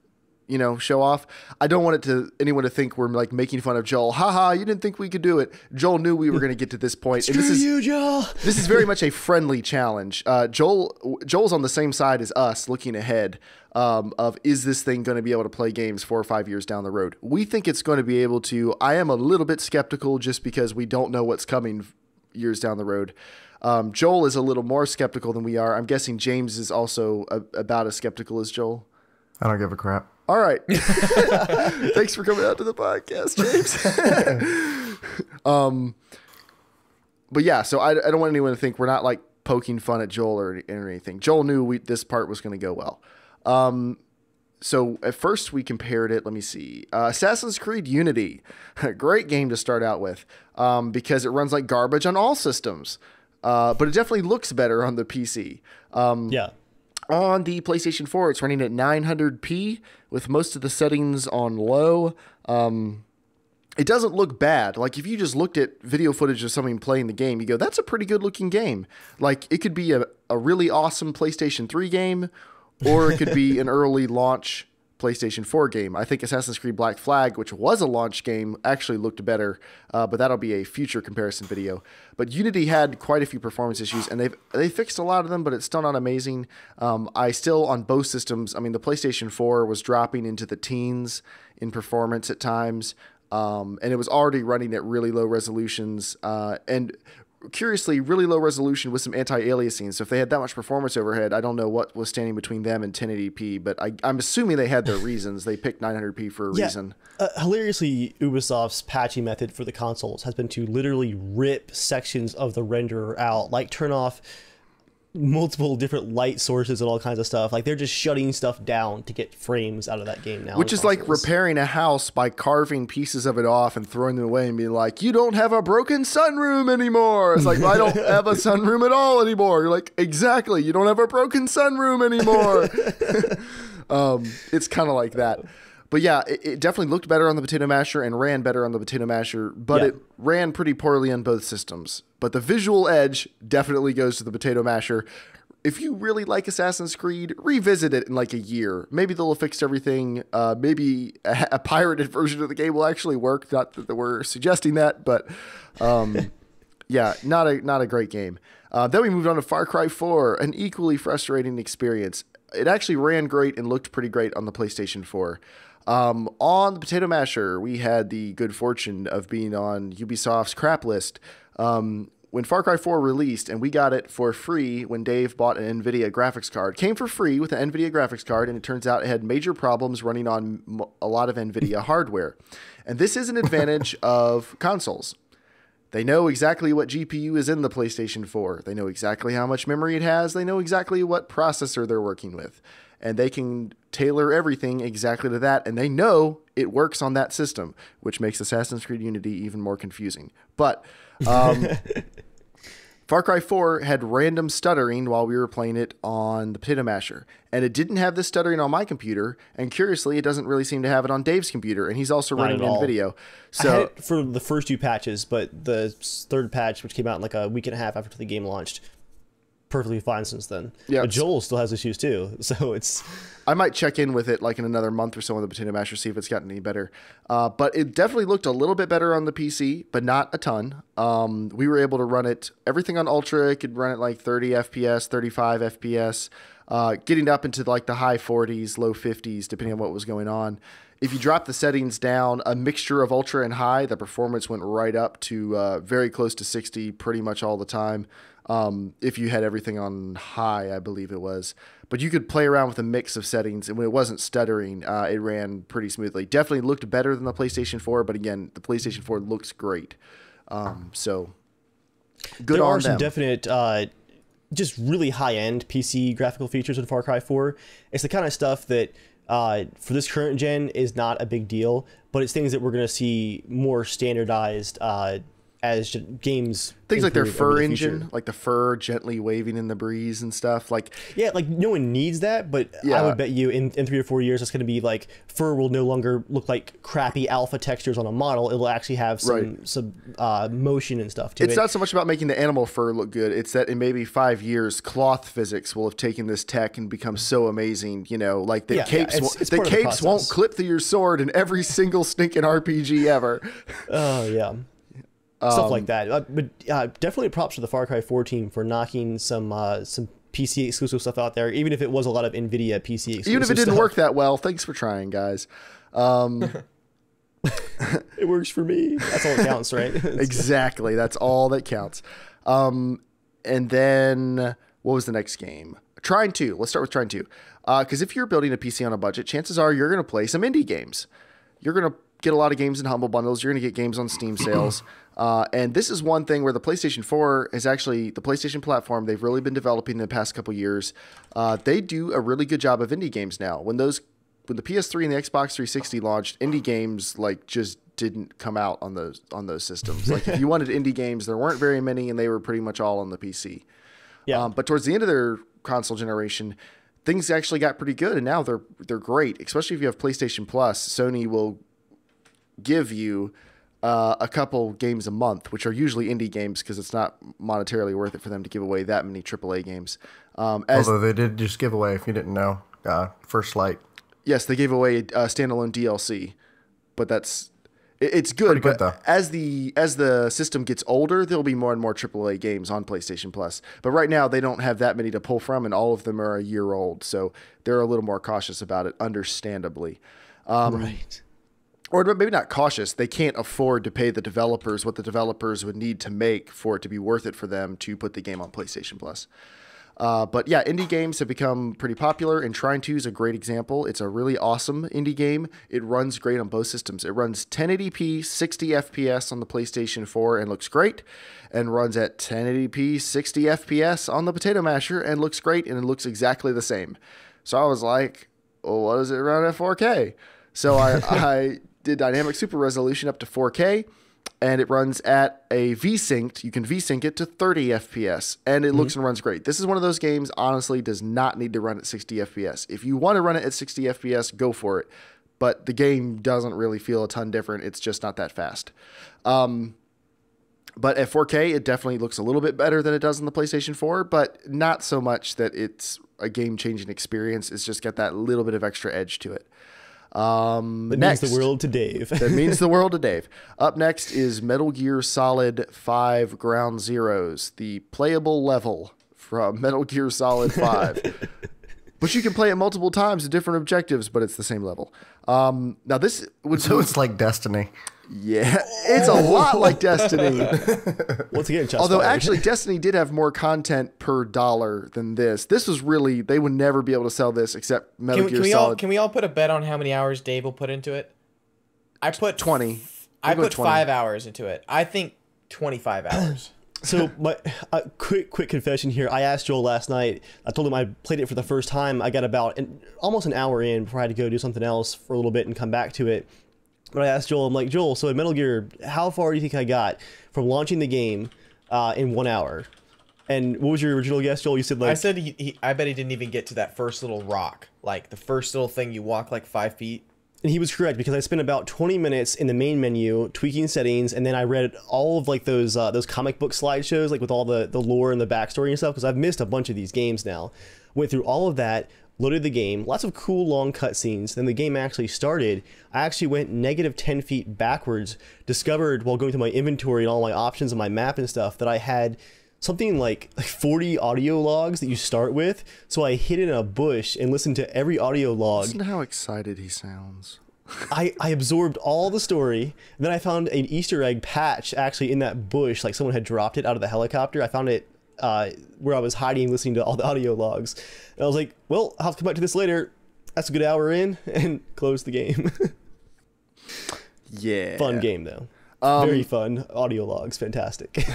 show off. I don't want anyone to think we're like making fun of Joel. Haha, you didn't think we could do it. Joel knew we were going to get to this point. Screw you, Joel. This is very much a friendly challenge. Joel's on the same side as us, looking ahead of is this thing going to be able to play games 4 or 5 years down the road? We think it's going to be able to. I am a little bit skeptical just because we don't know what's coming years down the road. Joel is a little more skeptical than we are. I'm guessing James is also about as skeptical as Joel. I don't give a crap. All right. Thanks for coming out to the podcast, James. But yeah, so I don't want anyone to think we're not like poking fun at Joel or anything. Joel knew this part was going to go well. So at first we compared it. Let me see. Assassin's Creed Unity, a great game to start out with because it runs like garbage on all systems. But it definitely looks better on the PC. Yeah. On the PlayStation 4, it's running at 900p with most of the settings on low. It doesn't look bad. Like if you just looked at video footage of somebody playing the game, you go, that's a pretty good looking game. Like it could be a really awesome PlayStation 3 game, or it could be an early launch PlayStation 4 game. I think Assassin's Creed Black Flag, which was a launch game, actually looked better, but that'll be a future comparison video. But Unity had quite a few performance issues, and they fixed a lot of them, but it's still not amazing. I still, on both systems, the PlayStation 4 was dropping into the teens in performance at times, and it was already running at really low resolutions, and curiously, really low resolution with some anti-aliasing. So if they had that much performance overhead, I don't know what was standing between them and 1080p, but I'm assuming they had their reasons. They picked 900p for a reason. Hilariously, Ubisoft's patching method for the consoles has been to literally rip sections of the renderer out, like turn off multiple different light sources and all kinds of stuff. Like they're just shutting stuff down to get frames out of that game now. Which is like repairing a house by carving pieces of it off and throwing them away and being like, you don't have a broken sunroom anymore. It's like, I don't have a sunroom at all anymore. You're like, exactly. You don't have a broken sunroom anymore. It's kind of like that. But yeah, it definitely looked better on the Potato Masher and ran better on the Potato Masher, but it ran pretty poorly on both systems. But the visual edge definitely goes to the Potato Masher. If you really like Assassin's Creed, revisit it in like a year. Maybe they'll have fixed everything. Maybe a pirated version of the game will actually work. Not that we're suggesting that, but yeah, not a great game. Then we moved on to Far Cry 4, an equally frustrating experience. It actually ran great and looked pretty great on the PlayStation 4. On the Potato Masher, we had the good fortune of being on Ubisoft's crap list. When Far Cry 4 released, and we got it for free when Dave bought an NVIDIA graphics card. Came for free with an NVIDIA graphics card, and it turns out it had major problems running on a lot of NVIDIA hardware. And this is an advantage of consoles. They know exactly what GPU is in the PlayStation 4. They know exactly how much memory it has. They know exactly what processor they're working with. And they can tailor everything exactly to that. And they know it works on that system, which makes Assassin's Creed Unity even more confusing. But Far Cry 4 had random stuttering while we were playing it on the Potato Masher. And it didn't have this stuttering on my computer. And curiously, it doesn't really seem to have it on Dave's computer. And he's also running NVIDIA. So I had it for the first 2 patches, but the third patch, which came out in like a week and a half after the game launched, perfectly fine since then. Yeah, but Joel still has issues too, so it's... I might check in with it like in another month or so on the Potato Masher, see if it's gotten any better. But it definitely looked a little bit better on the PC, but not a ton. We were able to run it, everything on Ultra, it could run it like 30 FPS, 35 FPS, getting up into like the high 40s, low 50s, depending on what was going on. If you drop the settings down, a mixture of Ultra and High, the performance went right up to very close to 60 pretty much all the time. If you had everything on high, I believe it was. But you could play around with a mix of settings, and when it wasn't stuttering, it ran pretty smoothly. Definitely looked better than the PlayStation 4, but again, the PlayStation 4 looks great. So good there on are some them. definite, just really high-end PC graphical features in Far Cry 4. It's the kind of stuff that for this current gen is not a big deal, but it's things that we're going to see more standardized as games. Things like their fur engine, like the fur gently waving in the breeze and stuff. Like, yeah, like no one needs that, but I would bet you in 3 or 4 years it's going to be like fur will no longer look like crappy alpha textures on a model. It'll actually have some motion and stuff to it. It's not so much about making the animal fur look good. It's that in maybe 5 years, cloth physics will have taken this tech and become so amazing. You know, like the capes won't clip through your sword in every single stinking RPG ever. Oh yeah. Stuff like that, but definitely props to the Far Cry 4 team for knocking some PC exclusive stuff out there, even if it was a lot of NVIDIA PC exclusive. Even if it didn't work that well, thanks for trying, guys. It works for me. That's all that counts, right? Exactly, that's all that counts. And then what was the next game? Trine 2. Let's start with Trine 2, because if you're building a PC on a budget, chances are you're going to play some indie games. You're going to get a lot of games in Humble Bundles. You're going to get games on Steam sales. And this is one thing where the PlayStation 4 is actually the PlayStation platform they've really been developing in the past couple years. They do a really good job of indie games now. When the PS3 and the Xbox 360 launched, indie games like just didn't come out on those systems. Like if you wanted indie games, there weren't very many, and they were pretty much all on the PC. Yeah. But towards the end of their console generation, things actually got pretty good, and now they're great. Especially if you have PlayStation Plus, Sony will give you a couple games a month, which are usually indie games because it's not monetarily worth it for them to give away that many AAA games. Although they did just give away, if you didn't know, First Light. Yes, they gave away standalone DLC, but it's good. But though, as the system gets older, there'll be more and more AAA games on PlayStation Plus. But right now, they don't have that many to pull from, and all of them are a year old, so they're a little more cautious about it, understandably. Right. Or maybe not cautious. They can't afford to pay the developers what the developers would need to make for it to be worth it for them to put the game on PlayStation Plus. But yeah, indie games have become pretty popular, and Trine 2 is a great example. It's a really awesome indie game. It runs great on both systems. It runs 1080p 60 FPS on the PlayStation 4 and looks great, and runs at 1080p 60 FPS on the Potato Masher and looks great, and it looks exactly the same. So I was like, well, what does it run at 4K? So I did dynamic super resolution up to 4K, and it runs at a VSync. You can VSync it to 30 FPS, and it looks and runs great. This is one of those games, honestly, does not need to run at 60 FPS. If you want to run it at 60 FPS, go for it. But the game doesn't really feel a ton different. It's just not that fast. But at 4K, it definitely looks a little bit better than it does on the PlayStation 4, but not so much that it's a game-changing experience. It's just got that little bit of extra edge to it. That means the world to Dave. That means the world to Dave. Up next is Metal Gear Solid 5 Ground Zeroes, the playable level from Metal Gear Solid 5. But you can play it multiple times with different objectives, but it's the same level. Now this would So it's like Destiny. Yeah, it's a lot like Destiny. Once again, although actually Destiny did have more content per dollar than this. This was really, they would never be able to sell this except Metal Gear Solid. Can we all put a bet on how many hours Dave will put into it? I put 20. I put 5 hours into it. I think 25 hours. So my quick confession here. I asked Joel last night. I told him I played it for the first time. I got about almost an hour in before I had to go do something else for a little bit and come back to it. But I asked Joel, I'm like, Joel, so in Metal Gear, how far do you think I got from launching the game in 1 hour? And what was your original guess, Joel? You said like... I said I bet he didn't even get to that first little rock. Like the first little thing you walk like 5 feet. And he was correct, because I spent about 20 minutes in the main menu tweaking settings, and then I read all of like those comic book slideshows, like with all the lore and the backstory and stuff, because I've missed a bunch of these games now. Went through all of that, loaded the game, lots of cool long cutscenes. Then the game actually started. I actually went negative 10 feet backwards, discovered while going through my inventory and all my options on my map and stuff that I had something like 40 audio logs that you start with. So I hid in a bush and listened to every audio log. Listen to how excited he sounds. I absorbed all the story. Then I found an Easter egg patch actually in that bush, like someone had dropped it out of the helicopter. I found it where I was hiding, listening to all the audio logs. And I was like, well, I'll have to come back to this later. That's a good hour in, and close the game. Yeah. Fun game, though. Very fun. Audio logs, fantastic.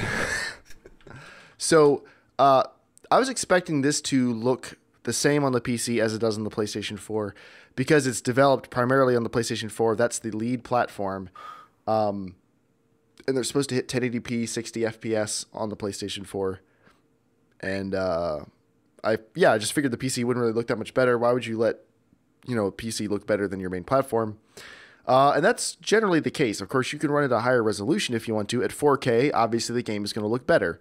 So I was expecting this to look the same on the PC as it does on the PlayStation 4, because it's developed primarily on the PlayStation 4. That's the lead platform. And they're supposed to hit 1080p 60 FPS on the PlayStation 4. And I just figured the PC wouldn't really look that much better. Why would you let, a PC look better than your main platform? And that's generally the case. Of course, you can run it at a higher resolution if you want to. At 4K, obviously the game is going to look better.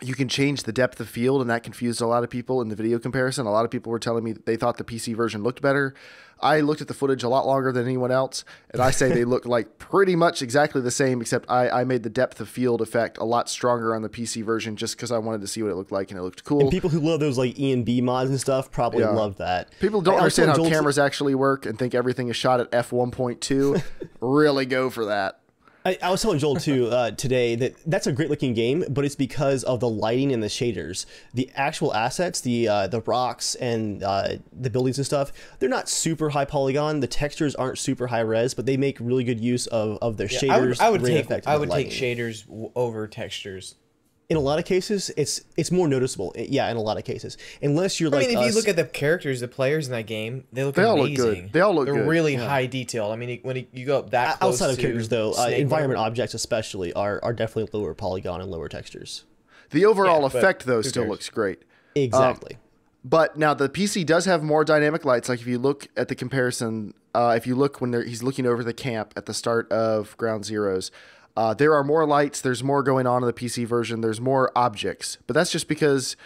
You can change the depth of field, and that confused a lot of people in the video comparison. A lot of people were telling me that they thought the PC version looked better. I looked at the footage a lot longer than anyone else, and I say they look like pretty much exactly the same, except I made the depth of field effect a lot stronger on the PC version just because I wanted to see what it looked like, and it looked cool. And people who love those like E&B mods and stuff probably love that. People don't understand how cameras actually work and think everything is shot at f1.2. Really go for that. I was telling Joel too today that that's a great looking game, but it's because of the lighting and the shaders. The actual assets, the rocks and the buildings and stuff, they're not super high polygon. The textures aren't super high res, but they make really good use of their shaders. I would take shaders over textures. In a lot of cases, it's more noticeable. Yeah, in a lot of cases, unless you're like. I mean, if you look at the characters, the players in that game, they look all amazing. Look good. They all look good. They're really high detailed. I mean, when you go up that close outside of characters, though, environment Snake, objects especially are definitely lower polygon and lower textures. The overall effect, though, still looks great. Exactly. But now the PC does have more dynamic lights. Like if you look at the comparison, if you look when he's looking over the camp at the start of Ground Zeroes. There are more lights. There's more going on in the PC version. There's more objects. But that's just because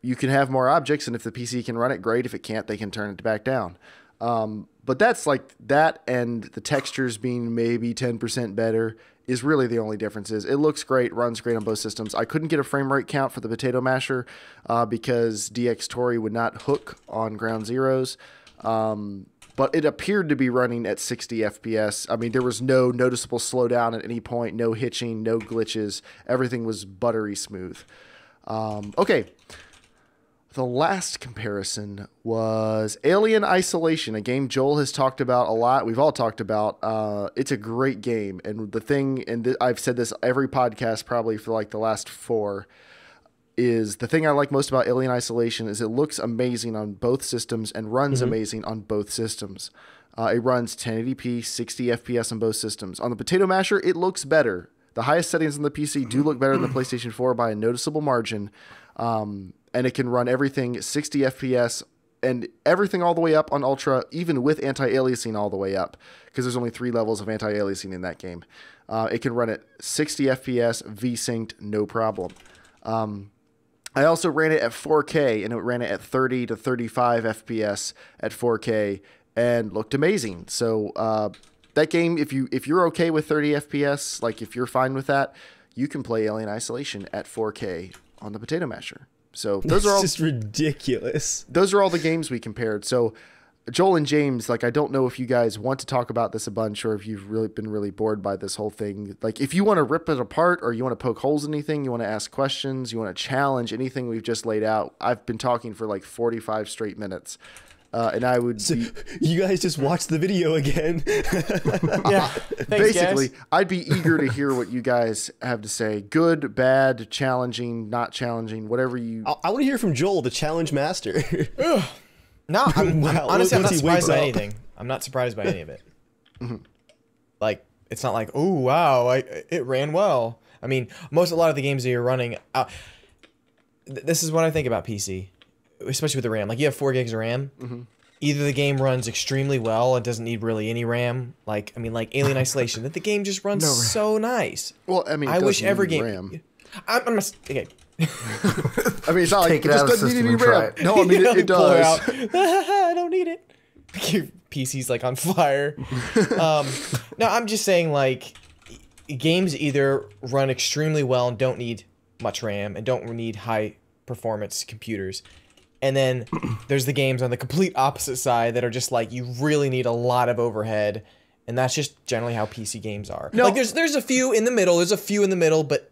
you can have more objects, and if the PC can run it, great. If it can't, they can turn it back down. But that's like that, and the textures being maybe 10% better is really the only differences. It looks great, runs great on both systems. I couldn't get a frame rate count for the Potato Masher because DX Tori would not hook on Ground Zeroes. But it appeared to be running at 60 FPS. I mean, there was no noticeable slowdown at any point, no hitching, no glitches. Everything was buttery smooth. Okay. The last comparison was Alien Isolation, a game Joel has talked about a lot. We've all talked about. It's a great game. And the thing, and I've said this every podcast probably for like the last 4, is the thing I like most about Alien Isolation is it looks amazing on both systems and runs amazing on both systems. It runs 1080p, 60 FPS on both systems. On the Potato Masher, it looks better. The highest settings on the PC do look better than the PlayStation 4 by a noticeable margin. And it can run everything 60 FPS and everything all the way up on Ultra, even with anti-aliasing all the way up, because there's only 3 levels of anti-aliasing in that game. It can run at 60 FPS, V-synced, no problem. I also ran it at 4K, and it ran it at 30 to 35 FPS at 4K, and looked amazing. So that game, if you're okay with 30 FPS, like if you're fine with that, you can play Alien Isolation at 4K on the Potato Masher. So those are all just ridiculous. Those are all the games we compared. So Joel and James, like, I don't know if you guys want to talk about this a bunch or if you've really been really bored by this whole thing. Like, if you want to rip it apart or you want to poke holes in anything, you want to ask questions, you want to challenge anything we've just laid out. I've been talking for like 45 straight minutes. And I would you guys just watch the video again. Yeah. Thanks, basically, guys. I'd be eager to hear what you guys have to say. Good, bad, challenging, not challenging, whatever you... I want to hear from Joel, the challenge master. No, Wow. honestly, I'm not Once he surprised wakes by up. anything. I'm not surprised by any of it. Like, it's not like, oh, wow, it ran well. I mean, a lot of the games that you're running... this is what I think about PC, especially with the RAM. Like, you have 4 gigs of RAM. Either the game runs extremely well and doesn't need really any RAM. Like, I mean, like Alien Isolation, that the game just runs so nice. Well, I mean, I wish every game... RAM. I'm not... Okay. I mean, it's not like Take it it just out of the doesn't need system any and try RAM. it. No, I mean, it Pull her does. out. I don't need it. Your PC's like on fire. No, I'm just saying, like, games either run extremely well and don't need much RAM and don't need high performance computers. And then there's the games on the complete opposite side that are just like, you really need a lot of overhead. And that's just generally how PC games are. No. Like, there's a few in the middle. There's a few in the middle, but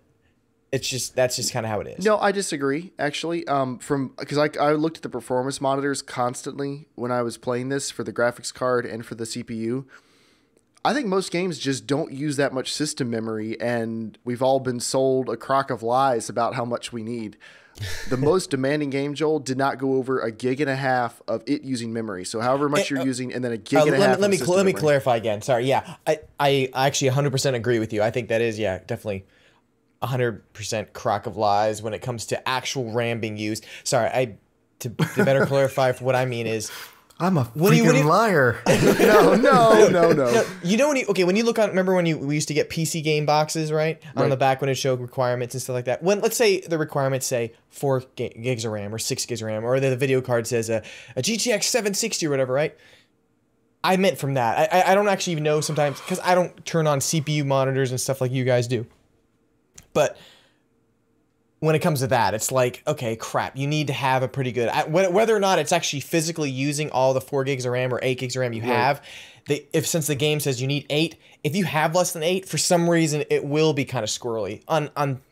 that's just kind of how it is. No, I disagree, actually. Because I looked at the performance monitors constantly when I was playing this for the graphics card and for the CPU. I think most games just don't use that much system memory, and we've all been sold a crock of lies about how much we need. The most demanding game, Joel, did not go over 1.5 gigs of it using memory. So however much you're using, and then 1.5 gigs. Let me clarify again. Sorry, yeah, I actually 100% agree with you. I think that is, yeah, definitely 100% crock of lies when it comes to actual RAM being used. Sorry, to better clarify for what I mean is, I'm a freaking liar. No. You know when you look on, remember when we used to get PC game boxes, right? On the back when it showed requirements and stuff like that. When, let's say the requirements say 4 gigs of RAM or 6 gigs of RAM, or the video card says a GTX 760 or whatever, right? I meant from that. I don't actually even know sometimes, because I don't turn on CPU monitors and stuff like you guys do. But when it comes to that, it's like, okay, crap, you need to have a pretty good... whether or not it's actually physically using all the 4 gigs of RAM or 8 gigs of RAM you have, since the game says you need 8, if you have less than 8, for some reason, it will be kind of squirrely,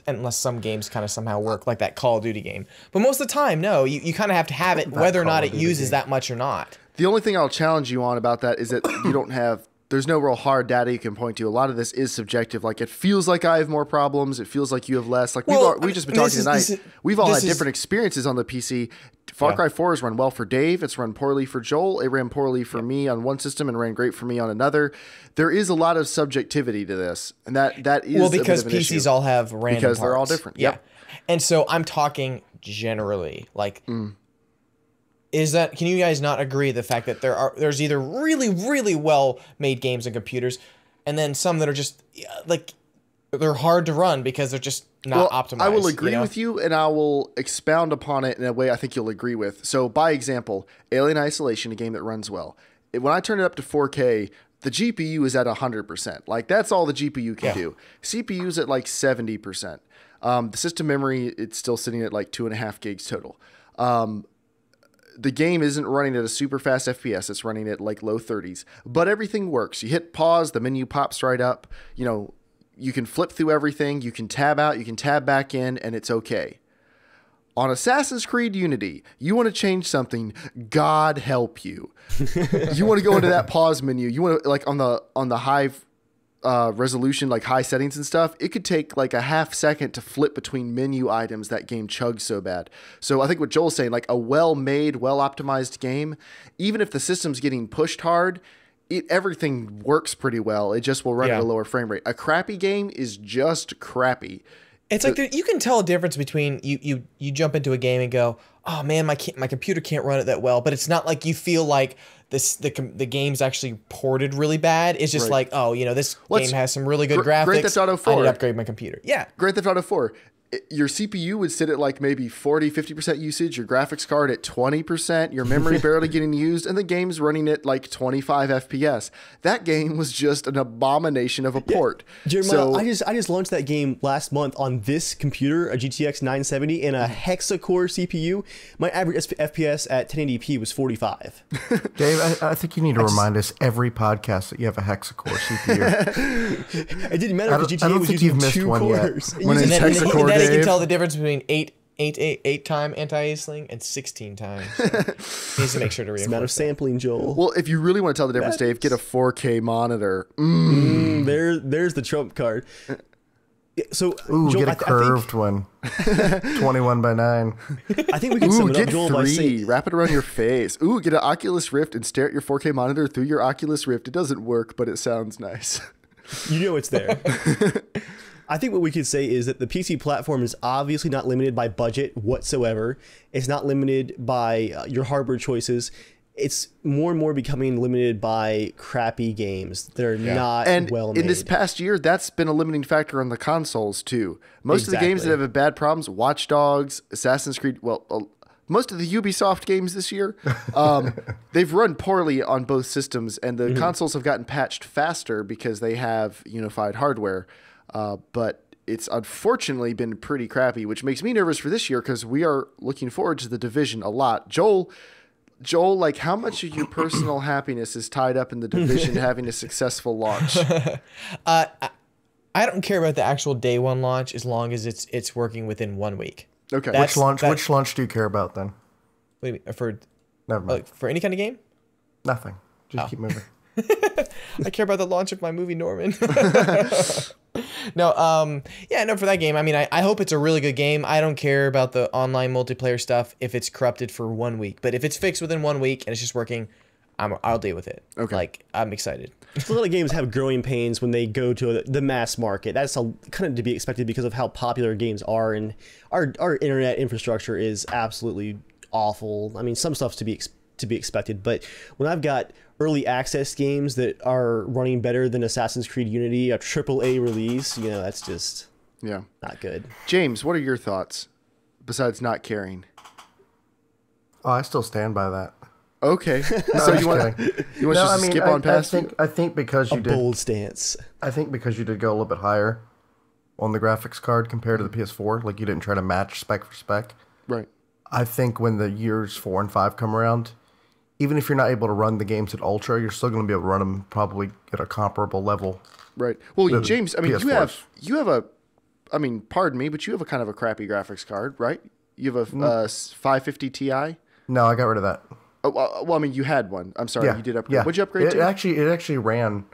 unless some games kind of somehow work, like that Call of Duty game. But most of the time, no, you kind of have to have it, whether or not it uses that much or not. The only thing I'll challenge you on about that is that you don't have... There's no real hard data you can point to. A lot of this is subjective. Like, it feels like I have more problems. It feels like you have less. Like, we've just been talking tonight. We've all had different experiences on the PC. Far Cry 4 has run well for Dave. It's run poorly for Joel. It ran poorly for me on one system and ran great for me on another. There is a lot of subjectivity to this, and that is well, because a bit of an PCs issue. all have random Because parts. they're all different. Yeah. Yep. And so I'm talking generally, like... Can you guys not agree the fact that there's either really, really well made games and computers, and then some that are just like they're hard to run because they're just not optimized. I will agree with you, and I will expound upon it in a way I think you'll agree with. So, by example, Alien Isolation, a game that runs well. When I turn it up to 4K, the GPU is at 100%. Like, that's all the GPU can do. CPU's at like 70%. The system memory, it's still sitting at like 2.5 gigs total. The game isn't running at a super fast FPS. It's running at like low 30s, but everything works. You hit pause, the menu pops right up. You know, you can flip through everything. You can tab out, you can tab back in, and it's okay. On Assassin's Creed Unity, you want to change something, God help you. You want to go into that pause menu. You want to, like, on the high resolution, like high settings and stuff, it could take like a half second to flip between menu items. That game chugs so bad. So I think what Joel's saying, like a well-made, well-optimized game, even if the system's getting pushed hard, everything works pretty well. It just will run at Yeah. a lower frame rate. A crappy game is just crappy. It's like you can tell a difference between you jump into a game and go, oh man, my computer can't run it that well, but it's not like you feel like the game's actually ported really bad. It's just like, oh, this game has some really good graphics. Grand Theft Auto 4. I need to upgrade my computer. Yeah. Grand Theft Auto 4. Your CPU would sit at like maybe 40-50% usage, your graphics card at 20%, your memory barely getting used, and the game's running at like 25 FPS. That game was just an abomination of a port. Jeremiah, I just launched that game last month on this computer, a GTX 970 and a hexa-core CPU. My average FPS at 1080p was 45. Dave, I think you need to remind us every podcast that you have a hexa-core CPU. It didn't matter if the I don't GTA was think you've using missed 2 one yet. cores. When it's hexa-core, And then he can Dave. tell the difference between 8-time anti-aliasing and 16-time. So he needs to make sure to It's a matter of reinforce that. sampling, Joel. Well, if you really want to tell the difference, Dave, get a 4K monitor. There's the trump card. So, Ooh, Joel, get a curved one. 21 by 9. I think we can sum Ooh, it up, get Joel, by 3. saying Wrap it around your face. Ooh, get an Oculus Rift and stare at your 4K monitor through your Oculus Rift. It doesn't work, but it sounds nice. you know it's there. I think what we could say is that the PC platform is obviously not limited by budget whatsoever. It's not limited by your hardware choices. It's more and more becoming limited by crappy games. They're not And well made. in this past year, that's been a limiting factor on the consoles too. Most of the games that Exactly. have had bad problems, Watch Dogs, Assassin's Creed, most of the Ubisoft games this year, they've run poorly on both systems, and the consoles have gotten patched faster because they have unified hardware. But it's unfortunately been pretty crappy, which makes me nervous for this year because we are looking forward to The Division a lot. Joel, like how much of your personal happiness is tied up in The Division having a successful launch? I don't care about the actual day one launch as long as it's working within 1 week. Okay. That's- Which launch do you care about then? What do you mean? Never mind. For any kind of game? Nothing. Just keep moving. I care about the launch of my movie Norman. No, for that game. I mean, I hope it's a really good game. I don't care about the online multiplayer stuff if it's corrupted for 1 week. But if it's fixed within 1 week and it's just working, I'll deal with it. Okay. Like, I'm excited. A lot of games have growing pains when they go to the mass market. That's kind of to be expected because of how popular games are, and our internet infrastructure is absolutely awful. I mean, some stuff's to be expected, but when I've got early access games that are running better than Assassin's Creed Unity, a AAA release, that's just not good. James, what are your thoughts besides not caring? Oh, I still stand by that. Okay. So you want to skip on past it? I think because you A did. bold stance. I think because you did go a little bit higher on the graphics card compared to the PS4, like you didn't try to match spec for spec. Right. I think when the years 4 and 5 come around, even if you're not able to run the games at Ultra, you're still going to be able to run them probably at a comparable level. Right. Well, The James, I mean, PS4s. you have a, I mean, pardon me, but you have a kind of a crappy graphics card, right? You have a 550 Ti. No, I got rid of that. Oh, well, I mean, you had one. I'm sorry, you did upgrade. Yeah. What'd you upgrade it to? actually ran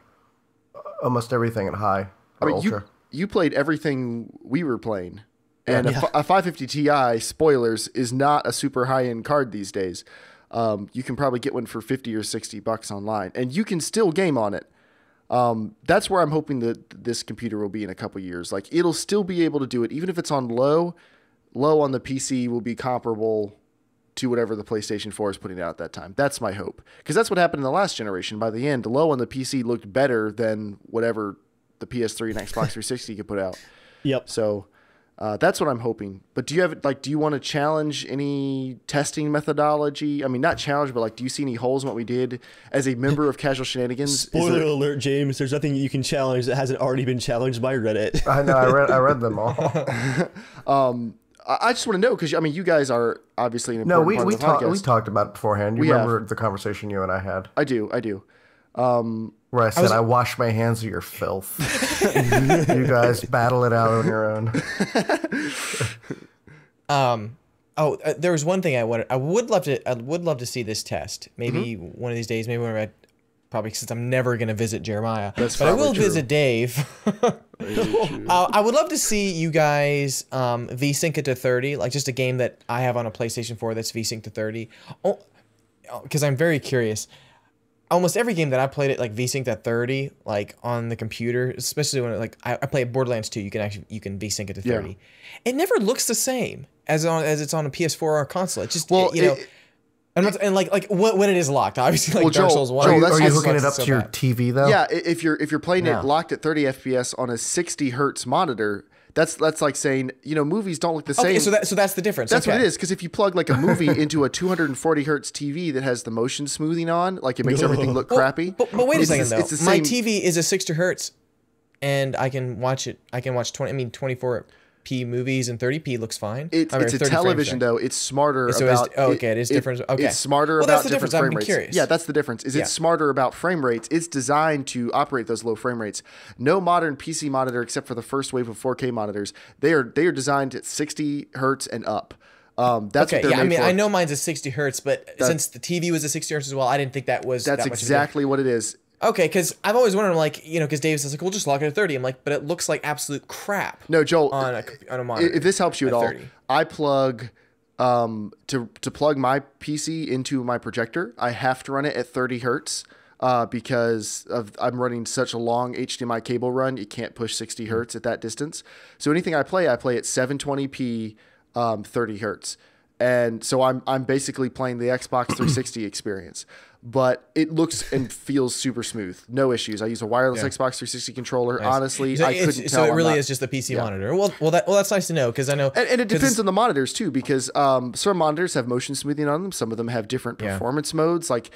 almost everything at high I or mean, Ultra. you played everything we were playing. And a 550 Ti, spoilers, is not a super high-end card these days. You can probably get one for $50 or $60 online, and you can still game on it. That's where I'm hoping that this computer will be in a couple years. Like, it'll still be able to do it, even if it's on low on the PC will be comparable to whatever the PlayStation 4 is putting out at that time. That's my hope. Because that's what happened in the last generation. By the end, low on the PC looked better than whatever the PS3 and Xbox 360 could put out. Yep. So that's what I'm hoping. But do you want to challenge any testing methodology? I mean, not challenge, but do you see any holes in what we did as a member of Casual Shenanigans? Spoiler alert, James. There's nothing you can challenge that hasn't already been challenged by Reddit. I know. I read them all. I just want to know because, I mean, you guys are obviously an No, important we part of the podcast. we talked about it beforehand. You remember the conversation you and I had? I do. Where I said, I wash my hands of your filth. You guys battle it out on your own. There was one thing I would love to see this test. Maybe one of these days, maybe when I probably since I'm never going to visit Jeremiah, but I will visit Dave. I would love to see you guys VSync it to 30, like just a game that I have on a PlayStation 4 that's VSync to 30. Oh, because I'm very curious. almost every game that I played it like VSync at 30, like on the computer, especially when like I play Borderlands 2, you can VSync it to 30. Yeah. It never looks the same as it's on a PS4 or a console. It just and like when it is locked, obviously like Dark Souls 1. Joel, are you hooking it up to your TV though? Yeah, if you're playing it locked at 30 FPS on a 60 hertz monitor. That's like saying, movies don't look the same. Okay, so that's the difference. That's what it is. Because if you plug like a movie into a 240 hertz TV that has the motion smoothing on, like it makes everything look crappy. But wait a second though. My TV is a 60 hertz, and I can watch it. I can watch 24p movies and 30p looks fine. It's a television though. It's smarter about. It is different. Okay, it's smarter about different frame rates. Curious. Yeah, that's the difference. It's smarter about frame rates. It's designed to operate those low frame rates. No modern PC monitor, except for the first wave of 4K monitors, they are designed at 60 hertz and up. That's okay. I mean, I know mine's a 60 hertz, but since the TV was a 60 hertz as well, I didn't think that was. That's exactly what it is. Okay, because I've always wondered, like, because Dave says, like, we'll just lock it at 30. I'm like, but it looks like absolute crap. No, Joel, on a monitor. If this helps you at all, 30. I plug, to plug my PC into my projector, I have to run it at 30 hertz because I'm running such a long HDMI cable run, you can't push 60 hertz at that distance. So anything I play at 720p, 30 hertz. And so I'm basically playing the Xbox 360 experience. But it looks and feels super smooth. No issues. I use a wireless Xbox 360 controller. Nice. Honestly, I couldn't tell. So it really is just the PC monitor. Well, that's nice to know because I know. And it depends on the monitors too, because some monitors have motion smoothing on them. Some of them have different performance modes. Like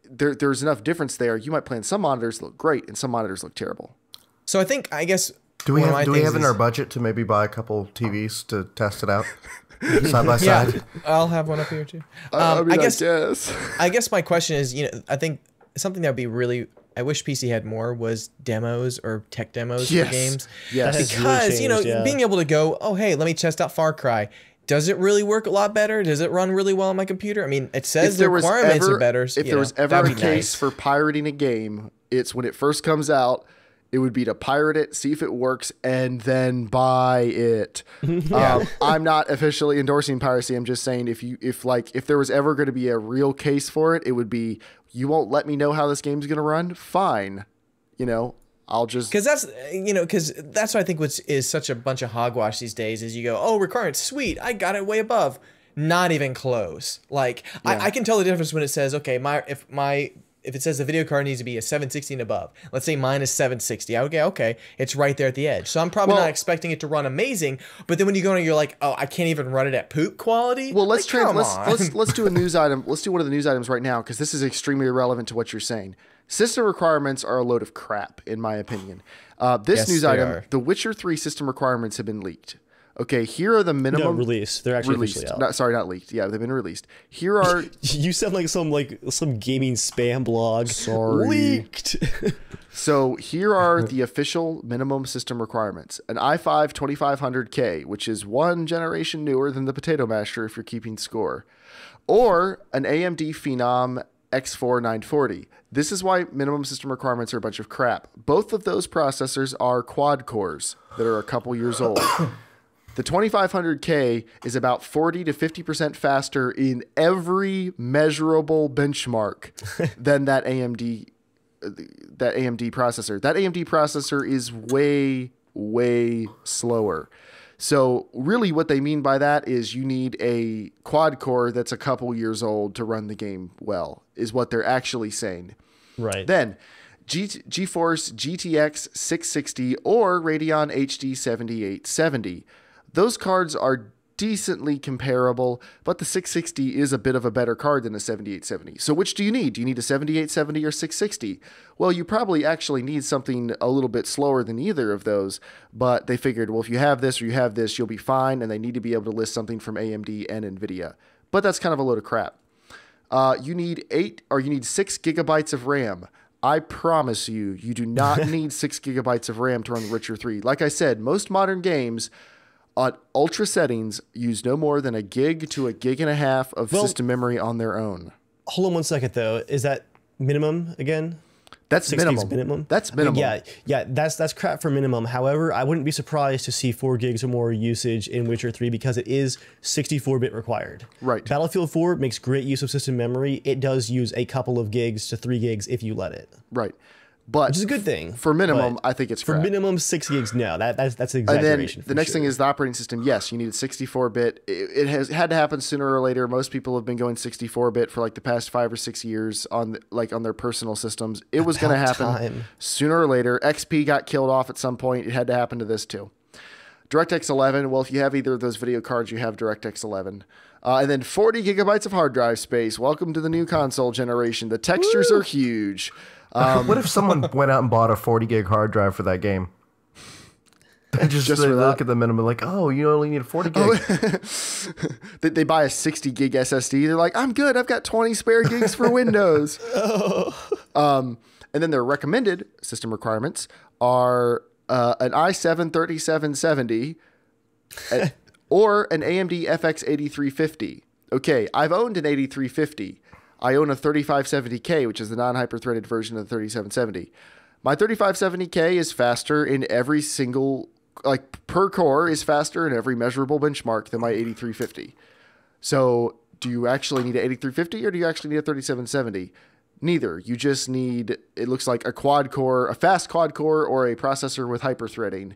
there's enough difference there. You might play in some monitors look great and some monitors look terrible. So I guess. Do we have in our budget to maybe buy a couple TVs to test it out? Side by side. Yeah, I'll have one up here too. I guess. I guess my question is, I think something that would be really. I wish PC had more was demos or tech demos for games. Yes, because being able to go, oh hey, let me test out Far Cry. Does it really work a lot better? Does it run really well on my computer? I mean, it says the requirements are better. If there was ever a case for pirating a game, it's when it first comes out. It would be to pirate it, see if it works, and then buy it. I'm not officially endorsing piracy. I'm just saying if there was ever going to be a real case for it, it would be you won't let me know how this game's going to run. Fine, I'll just because that's what I think is such a bunch of hogwash these days. Is you go, oh, requirements, sweet, I got it way above, not even close. Like I can tell the difference when it says, okay, if it says the video card needs to be a 760 and above, let's say mine is 760. Okay, it's right there at the edge. So I'm probably not expecting it to run amazing. But then when you go and you're like, oh, I can't even run it at poop quality. Well, let's do a news item. Let's do one of the news items right now because this is extremely irrelevant to what you're saying. System requirements are a load of crap, in my opinion. This news item, The Witcher 3 system requirements have been leaked. Okay, here are the minimum release. They're actually released. Not leaked. Yeah, they've been released. Here are you sound like some gaming spam blog. Sorry. Leaked. So here are the official minimum system requirements. An i5 2500K, which is one generation newer than the Potato Masher if you're keeping score. Or an AMD Phenom X4 940. This is why minimum system requirements are a bunch of crap. Both of those processors are quad cores that are a couple years old. The 2500K is about 40 to 50% faster in every measurable benchmark than that AMD processor. That AMD processor is way, way slower. So really what they mean by that is you need a quad core that's a couple years old to run the game well, is what they're actually saying. Right. Then GeForce GTX 660 or Radeon HD 7870. Those cards are decently comparable, but the 660 is a bit of a better card than a 7870. So which do you need? Do you need a 7870 or 660? Well, you probably actually need something a little bit slower than either of those, but they figured, well, if you have this or you have this, you'll be fine, and they need to be able to list something from AMD and NVIDIA. But that's kind of a load of crap. You need 6 gigabytes of RAM. I promise you do not need 6 gigabytes of RAM to run The Witcher 3. Like I said, most modern games on ultra settings use no more than a gig to a gig and a half of system memory on their own. Hold on one second, though. Is that minimum again? That's 6 minimum. gigs minimum. That's minimum. Yeah, that's crap for minimum. However, I wouldn't be surprised to see 4 gigs or more usage in Witcher 3 because it is 64-bit required. Right. Battlefield 4 makes great use of system memory. It does use a couple of gigs to 3 gigs if you let it. Right. But Which is a good thing. For minimum, I think it's for crap. minimum 6 gigs. No, that's an And exaggeration. then the next thing is the operating system. Yes, you need 64-bit. It has had to happen sooner or later. Most people have been going 64-bit for like the past 5 or 6 years on their personal systems. It was going to happen sooner or later. XP got killed off at some point. It had to happen to this too. DirectX 11. Well, if you have either of those video cards, you have DirectX 11. And then 40 gigabytes of hard drive space. Welcome to the new console generation. The textures are huge. What if someone went out and bought a 40 gig hard drive for that game? And just they look at the minimum like, oh, you only need a 40 gig. They buy a 60 gig SSD. They're like, I'm good. I've got 20 spare gigs for Windows. And then their recommended system requirements are an i7 3770 or an AMD FX 8350. Okay, I've owned an 8350. I own a 3570K, which is the non-hyper-threaded version of the 3770. My 3570K is faster in every single, like per core is faster in every measurable benchmark than my 8350. So do you actually need an 8350 or do you actually need a 3770? Neither. You just need, it looks like a quad core, a fast quad core or a processor with hyper-threading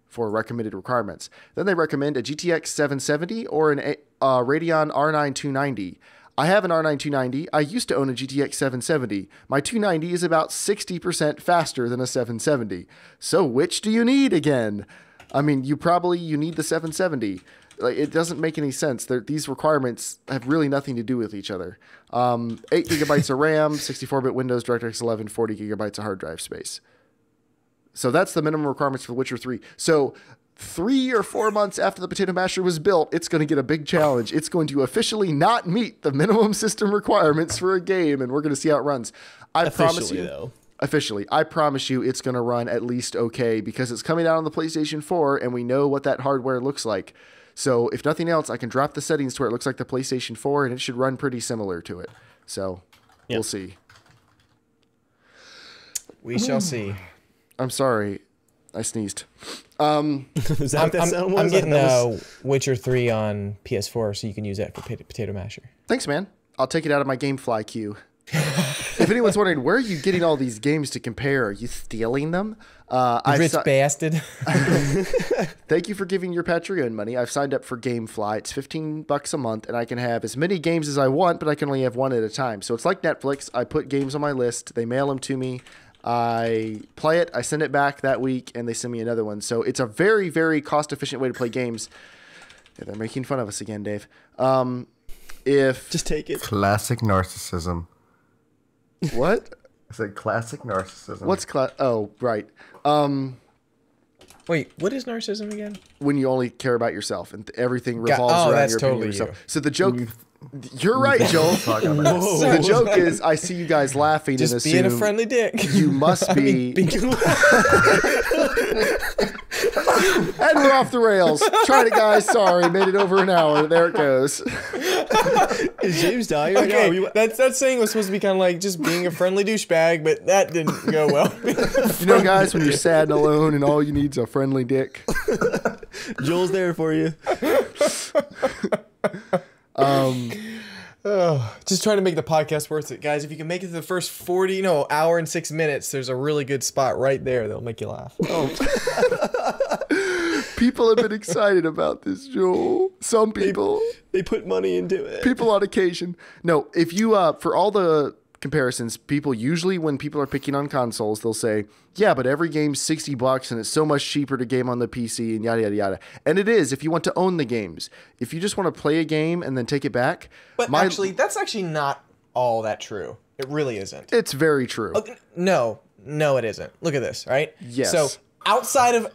for recommended requirements. Then they recommend a GTX 770 or an Radeon R9 290. I have an R9 290. I used to own a GTX 770. My 290 is about 60% faster than a 770. So which do you need again? I mean, you need the 770. Like, it doesn't make any sense. These requirements have really nothing to do with each other. 8 gigabytes of RAM, 64-bit Windows, DirectX 11, 40 gigabytes of hard drive space. So that's the minimum requirements for Witcher 3. So 3 or 4 months after the Potato Masher was built, it's going to get a big challenge. It's going to officially not meet the minimum system requirements for a game, and we're going to see how it runs. I promise you, it's going to run at least okay because it's coming out on the PlayStation 4, and we know what that hardware looks like. So if nothing else, I can drop the settings to where it looks like the PlayStation 4, and it should run pretty similar to it. So we'll see. We shall see. I'm sorry. I sneezed. I'm getting Witcher 3 on PS4 so you can use that for Potato Masher. Thanks, man. I'll take it out of my GameFly queue. If anyone's wondering, where are you getting all these games to compare? Are you stealing them? Rich bastard. Thank you for giving your Patreon money. I've signed up for GameFly. It's $15 a month, and I can have as many games as I want, but I can only have one at a time. So it's like Netflix. I put games on my list. They mail them to me. I play it, I send it back that week, and they send me another one. So it's a very, very cost-efficient way to play games. Yeah, they're making fun of us again, Dave. Just take it. Classic narcissism. What? I said classic narcissism. What's Oh, right. Wait, what is narcissism again? When you only care about yourself and everything revolves around your opinion of yourself. So the joke... You're right, Joel. The joke is, I see you guys laughing just and assume being a friendly dick. You must be. And we're off the rails. Tried it, guys. Sorry, made it over an hour. There it goes. Is James dying? Okay, that saying was supposed to be kind of like just being a friendly douchebag, but that didn't go well. You know, guys, when you're sad and alone and all you need is a friendly dick. Joel's there for you. Just trying to make the podcast worth it, guys. If you can make it to the first hour and 6 minutes, there's a really good spot right there that'll make you laugh. People have been excited about this, Joel. Some people. They put money into it. People on occasion. No, if you, for all the comparisons, people usually, when people are picking on consoles, they'll say, yeah, but every game's $60 and it's so much cheaper to game on the PC and yada, yada, yada. And it is if you want to own the games. If you just want to play a game and then take it back. But actually, that's actually not all that true. It really isn't. It's very true. No, it isn't. Look at this, right? Yes. So outside of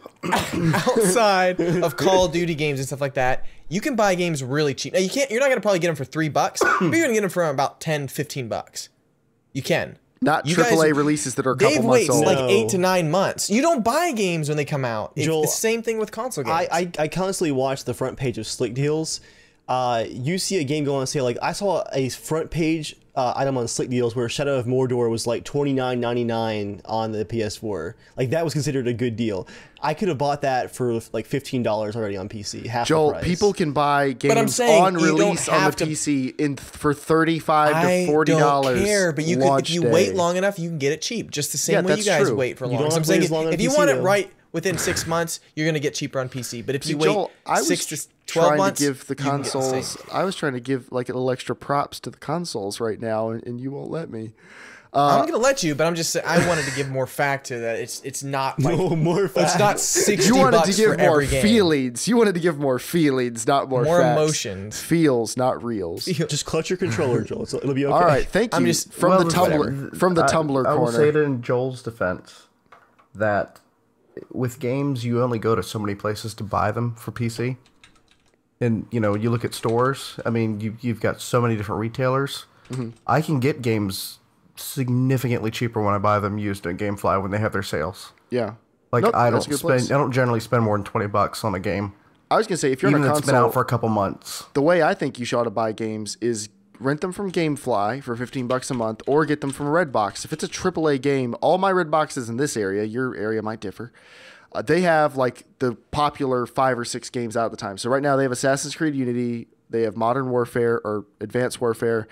Call of Duty games and stuff like that, you can buy games really cheap. Now you're not going to probably get them for $3, but you're going to get them for about $10, $15. You can. Not AAA releases that are a couple months old. Dave waits like 8 to 9 months. You don't buy games when they come out. It's the same thing with console games. I constantly watch the front page of Slick Deals. You see a game go on sale. Like I saw a front page item on Slick Deals where Shadow of Mordor was like $29.99 on the PS4. Like that was considered a good deal. I could have bought that for like $15 already on PC. Half Joel, the price. people can buy games saying on you don't release on have the to- PC for $35 to $40. I don't care, but you could, if you day. wait long enough, you can get it cheap. Just the Yeah, same way you that's guys true. wait for You long. don't So I'm have to wait saying as long on if you PC want it though. right within 6 months, you're gonna get cheaper on PC. But if you wait Joel, I was 6 to 12 trying months, to give the you can get the same. consoles. I was trying to give like a little extra props to the consoles right now, and you won't let me. I'm gonna let you, but I'm just saying I wanted to give more fact to that. It's not like No more facts. it's not 60 You wanted bucks to give for more every game. feelings. You wanted to give more feelings, not more More facts. emotions. Feels, not reels. Just clutch your controller, Joel. So it'll be okay. All right, thank you. I'm just- from Well, the Tumblr, from the Tumblr I will say it corner. in Joel's defense that with games, you only go to so many places to buy them for PC. And, you know, you look at stores. I mean, you've got so many different retailers. Mm-hmm. I can get games significantly cheaper when I buy them used at GameFly when they have their sales. Yeah. Like, Nope, I that's don't a good place. I don't generally spend more than $20 on a game. I was gonna say if you're Even on if a it's been out console, for a couple months. the way I think you should ought to buy games is rent them from GameFly for $15 a month, or get them from Redbox. If it's a AAA game, all my Redboxes in this area, your area might differ. They have like the popular 5 or 6 games out at the time. So right now they have Assassin's Creed Unity, they have Modern Warfare or Advanced Warfare,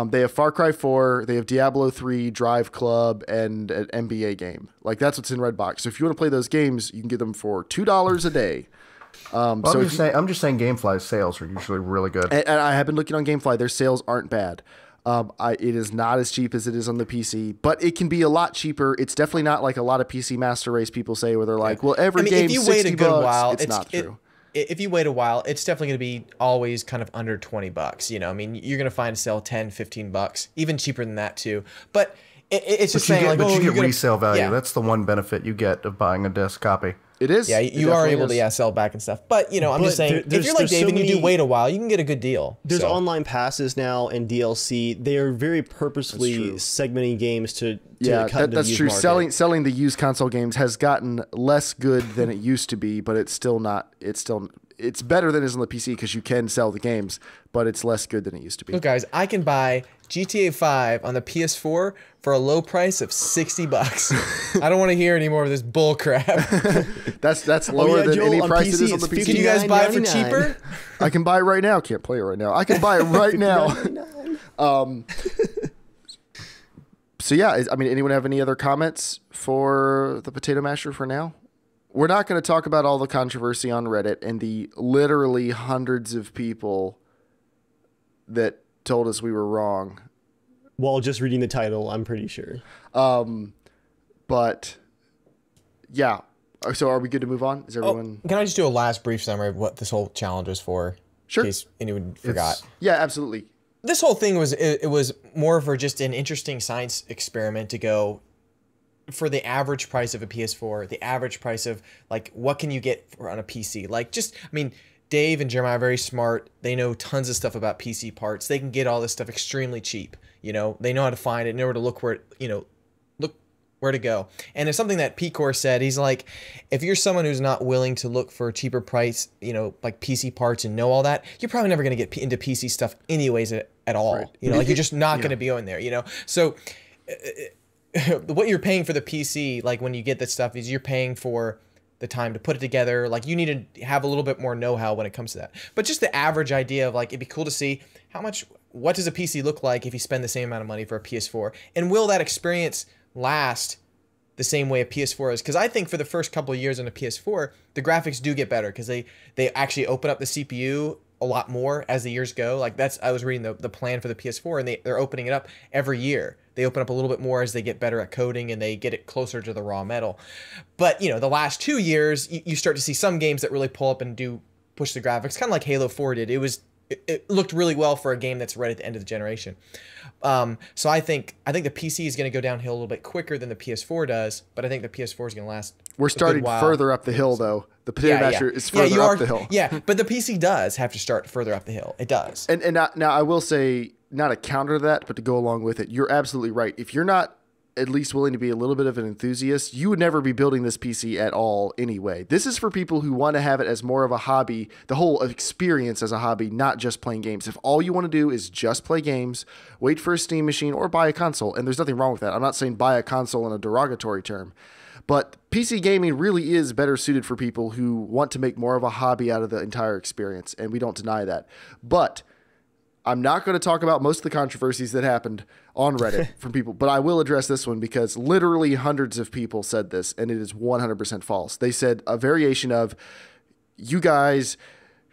they have Far Cry 4, they have Diablo 3, Drive Club, and an NBA game. Like that's what's in Redbox. So if you want to play those games, you can get them for $2 a day. Well, So I'm if just saying GameFly's sales are usually really good. and I have been looking on GameFly. Their sales aren't bad. It is not as cheap as it is on the PC, but it can be a lot cheaper. It's definitely not like a lot of PC Master Race people say, where they're like, "Well, every game's if you wait a $60." good while, It's not true. If you wait a while, it's definitely going to be always kind of under $20. You know, I mean, you're going to find a sale 10, $15, even cheaper than that too. But it's just saying, like, But you you're get gonna- resale value. Yeah. That's the one benefit you get of buying a disc copy. It is. Yeah, It you are definitely able is. to sell back and stuff. But, you know, I'm But just saying, if you're like there's so Dave and you do many- wait a while, you can get a good deal. There's So, online passes now and DLC. They are very purposely true. segmenting games to Yeah, cut into that's the used true. market. Selling the used console games has gotten less good than it used to be, but it's still not. It's better than it is on the PC because you can sell the games, but it's less good than it used to be. look, guys, I can buy GTA 5 on the PS4 for a low price of $60. I don't want to hear any more of this bull crap. That's lower yeah, than Joel, any on price it PC is on the it's PC. Can you guys buy it for $59.99. cheaper? I can buy it right now. Can't play it right now. I can buy it right now. So yeah, I mean, anyone have any other comments for the Potato Masher for now? We're not going to talk about all the controversy on Reddit and the literally hundreds of people that told us we were wrong. While just reading the title, I'm pretty sure. But yeah, so are we good to move on? Is everyone? Can I just do a last brief summary of what this whole challenge was for? Sure. In case anyone forgot. Yeah, absolutely. This whole thing was it was more for just an interesting science experiment to go for the average price of a PS4, the average price of like what can you get on a PC? Like just I mean, Dave and Jeremiah are very smart. They know tons of stuff about PC parts. They can get all this stuff extremely cheap. You know, they know how to find it, know where to look look where to go. And it's something that Pcor said. He's like, if you're someone who's not willing to look for a cheaper price, you know, like PC parts and know all that, you're probably never going to get into PC stuff anyways at all. Right. You know, like you're just not going to be going there, you know? So what you're paying for the PC, like when you get this stuff, is you're paying for the time to put it together. Like you need to have a little bit more know-how when it comes to that. But just the average idea of like, it'd be cool to see what does a PC look like if you spend the same amount of money for a PS4? And will that experience last the same way a PS4 is? Because I think for the first couple of years on a PS4, the graphics do get better because they actually open up the CPU a lot more as the years go. Like I was reading the plan for the PS4 and they're opening it up every year. They open up a little bit more as they get better at coding and they get it closer to the raw metal. But you know, the last 2 years, you start to see some games that really pull up and do push the graphics, kind of like Halo 4 did. It looked really well for a game that's right at the end of the generation. So I think the PC is going to go downhill a little bit quicker than the PS4 does, but I think the PS4 is going to last. We're starting further up the hill, though. The Potato Masher is further up the hill. Yeah, but the PC does have to start further up the hill. It does. And now I will say, not a counter to that, but to go along with it, you're absolutely right. If you're not at least willing to be a little bit of an enthusiast, you would never be building this PC at all anyway. This is for people who want to have it as more of a hobby, the whole experience as a hobby, not just playing games. If all you want to do is just play games, wait for a Steam machine, or buy a console, and there's nothing wrong with that. I'm not saying buy a console in a derogatory term, but PC gaming really is better suited for people who want to make more of a hobby out of the entire experience, and we don't deny that. But I'm not going to talk about most of the controversies that happened on Reddit from people, but I will address this one because literally hundreds of people said this, and it is 100% false. They said a variation of, you guys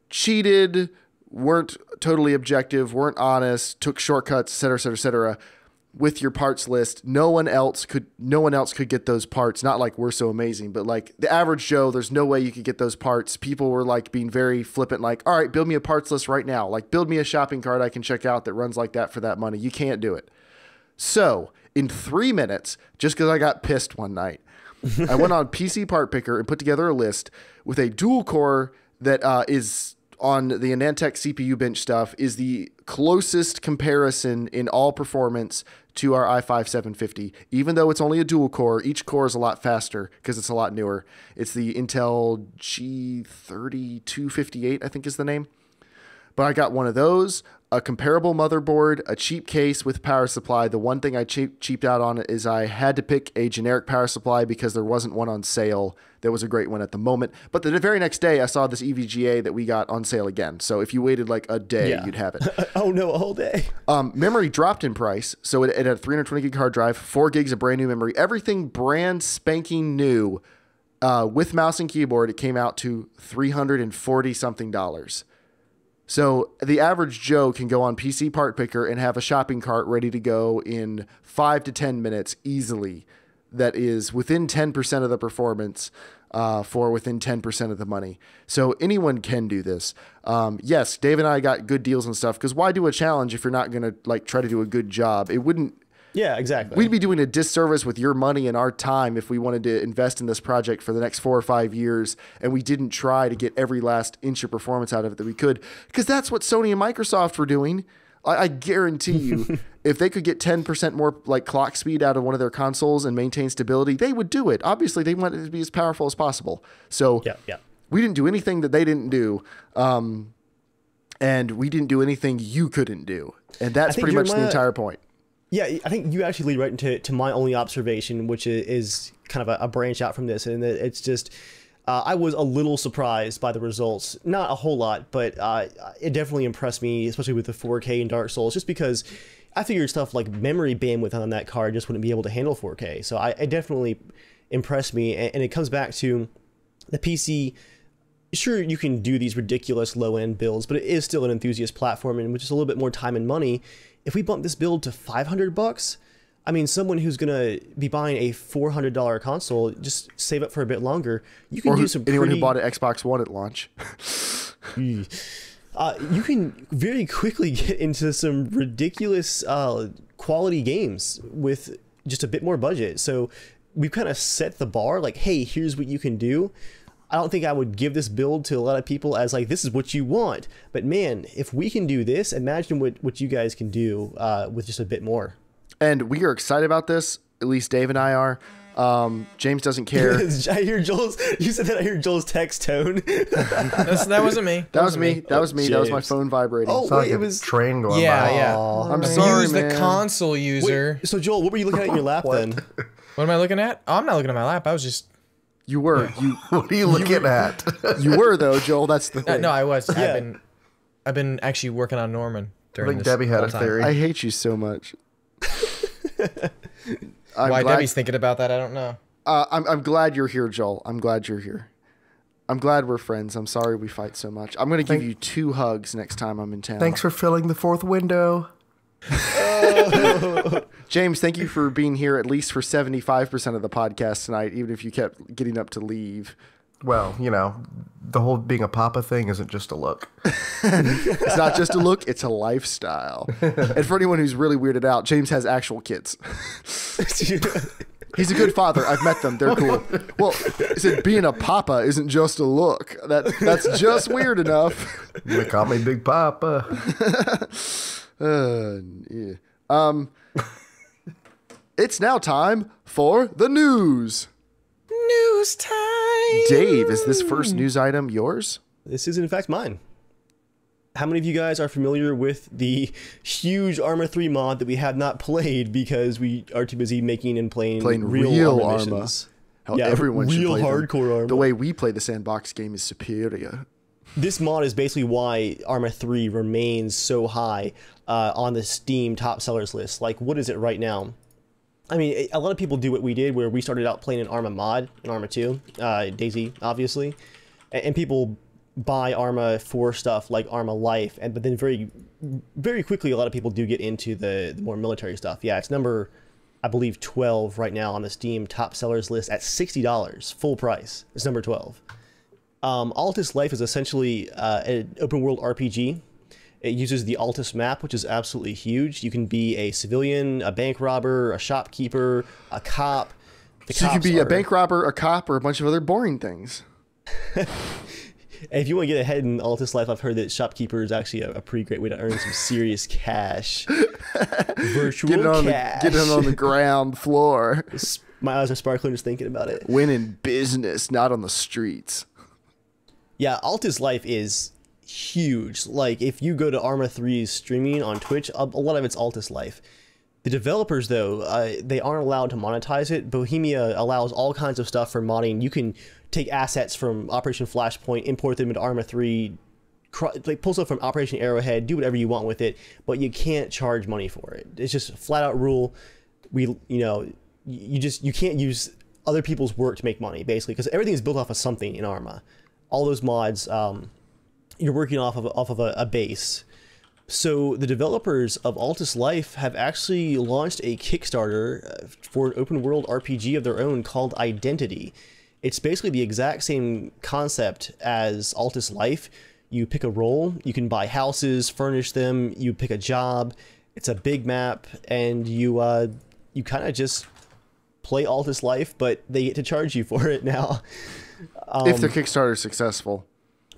cheated, weren't totally objective, weren't honest, took shortcuts, et cetera, et cetera, et cetera, with your parts list. No one else could get those parts. Not like we're so amazing, but like the average Joe, there's no way you could get those parts. People were like being very flippant, like, all right, build me a parts list right now. Like, build me a shopping cart I can check out that runs like that for that money. You can't do it. So in 3 minutes, just because I got pissed one night, I went on PC Part Picker and put together a list with a dual core that is on the Anantech CPU bench stuff, is the closest comparison in all performance to our i5-750. Even though it's only a dual core, each core is a lot faster because it's a lot newer. It's the Intel G3258, I think is the name. But I got one of those, a comparable motherboard, a cheap case with power supply. The one thing I cheaped out on is I had to pick a generic power supply because there wasn't one on sale. There was a great one at the moment. But the very next day, I saw this EVGA that we got on sale again. So if you waited like a day, you'd have it. Oh, no, a whole day. Memory dropped in price. So it had a 320 gig hard drive, 4 gigs of brand new memory, everything brand spanking new. With mouse and keyboard, it came out to $340 something. So the average Joe can go on PC Part Picker and have a shopping cart ready to go in 5 to 10 minutes easily. That is within 10% of the performance for within 10% of the money. So anyone can do this. Yes, Dave and I got good deals and stuff, because why do a challenge if you're not going to like try to do a good job? It wouldn't. Yeah, exactly. We'd be doing a disservice with your money and our time if we wanted to invest in this project for the next 4 or 5 years and we didn't try to get every last inch of performance out of it that we could, because that's what Sony and Microsoft were doing. I guarantee you, if they could get 10% more like clock speed out of one of their consoles and maintain stability, they would do it. Obviously, they want it to be as powerful as possible. So we didn't do anything that they didn't do. And we didn't do anything you couldn't do. And that's pretty much the entire point. Yeah, I think you actually lead right into my only observation, which is kind of a branch out from this. And it's just, I was a little surprised by the results. Not a whole lot, but it definitely impressed me, especially with the 4K and Dark Souls, just because I figured stuff like memory bandwidth on that card just wouldn't be able to handle 4K. So it definitely impressed me. And it comes back to the PC. Sure, you can do these ridiculous low-end builds, but it is still an enthusiast platform, and with just a little bit more time and money, if we bump this build to $500, I mean, someone who's gonna be buying a $400 console, just save up for a bit longer. You can do some. Anyone who bought an Xbox One at launch. You can very quickly get into some ridiculous quality games with just a bit more budget. So we've kind of set the bar, like, hey, here's what you can do. I don't think I would give this build to a lot of people as like, this is what you want. But man, if we can do this, imagine what you guys can do with just a bit more. And we are excited about this. At least Dave and I are. James doesn't care. I hear Joel's. You said that. I hear Joel's text tone. That wasn't me. That was me. That was me. That was my phone vibrating. Oh, wait, it was train going by. Yeah. I'm sorry, Use man. the console user. Wait, so Joel, what were you looking at in your lap then? What am I looking at? Oh, I'm not looking at my lap. I was just. You were. What are you looking at? You were though, Joel. That's the thing. No, I was. Yeah. I've been actually working on Norman during I think this Debbie had whole a time. theory. I hate you so much. Why Debbie's thinking about that, I don't know. I'm glad you're here, Joel. I'm glad you're here. I'm glad we're friends. I'm sorry we fight so much. I'm going to give you 2 hugs next time I'm in town. Thanks for filling the 4th window. James, thank you for being here at least for 75% of the podcast tonight, even if you kept getting up to leave. Well, you know, the whole being a papa thing isn't just a look. It's not just a look, it's a lifestyle. And for anyone who's really weirded out, James has actual kids. He's a good father. I've met them. They're cool. Well, I said being a papa isn't just a look. That's just weird enough. They call me Big Papa. Yeah. it's now time for the news. News time. Dave, is this first news item yours? This is in fact mine. How many of you guys are familiar with the huge ARMA 3 mod that we have not played because we are too busy making and playing real ARMA missions? How everyone should play hardcore them. ARMA. The way we play the sandbox game is superior. This mod is basically why ARMA 3 remains so high on the Steam top sellers list. Like, what is it right now? I mean, a lot of people do what we did, where we started out playing an ARMA mod in ARMA 2, DayZ, obviously, and people buy ARMA for stuff like ARMA Life, but then very quickly a lot of people do get into the more military stuff. Yeah, it's number, I believe, 12 right now on the Steam top sellers list at $60 full price. It's number 12. Altis Life is essentially an open world RPG. It uses the Altis map, which is absolutely huge. You can be a civilian, a bank robber, a shopkeeper, a cop. So you can be a bank robber, a cop, or a bunch of other boring things. And if you want to get ahead in Altis Life, I've heard that shopkeeper is actually a pretty great way to earn some serious cash. Virtual cash. Get it on the ground floor. My eyes are sparkling just thinking about it. Win in business, not on the streets. Yeah, Altis Life is huge. Like, if you go to ARMA 3's streaming on Twitch, a lot of it's Altis Life. The developers, though, they aren't allowed to monetize it. Bohemia allows all kinds of stuff for modding. You can take assets from Operation Flashpoint, import them into ARMA 3, like pull stuff from Operation Arrowhead, do whatever you want with it, but you can't charge money for it. It's just a flat out rule. You can't use other people's work to make money, basically, because everything is built off of something in ARMA. All those mods, you're working off of a base. So the developers of Altis Life have actually launched a Kickstarter for an open world RPG of their own called Identity. It's basically the exact same concept as Altis Life. You pick a role, you can buy houses, furnish them, you pick a job. It's a big map, and you kind of just play Altis Life, but they get to charge you for it now. If the Kickstarter is successful.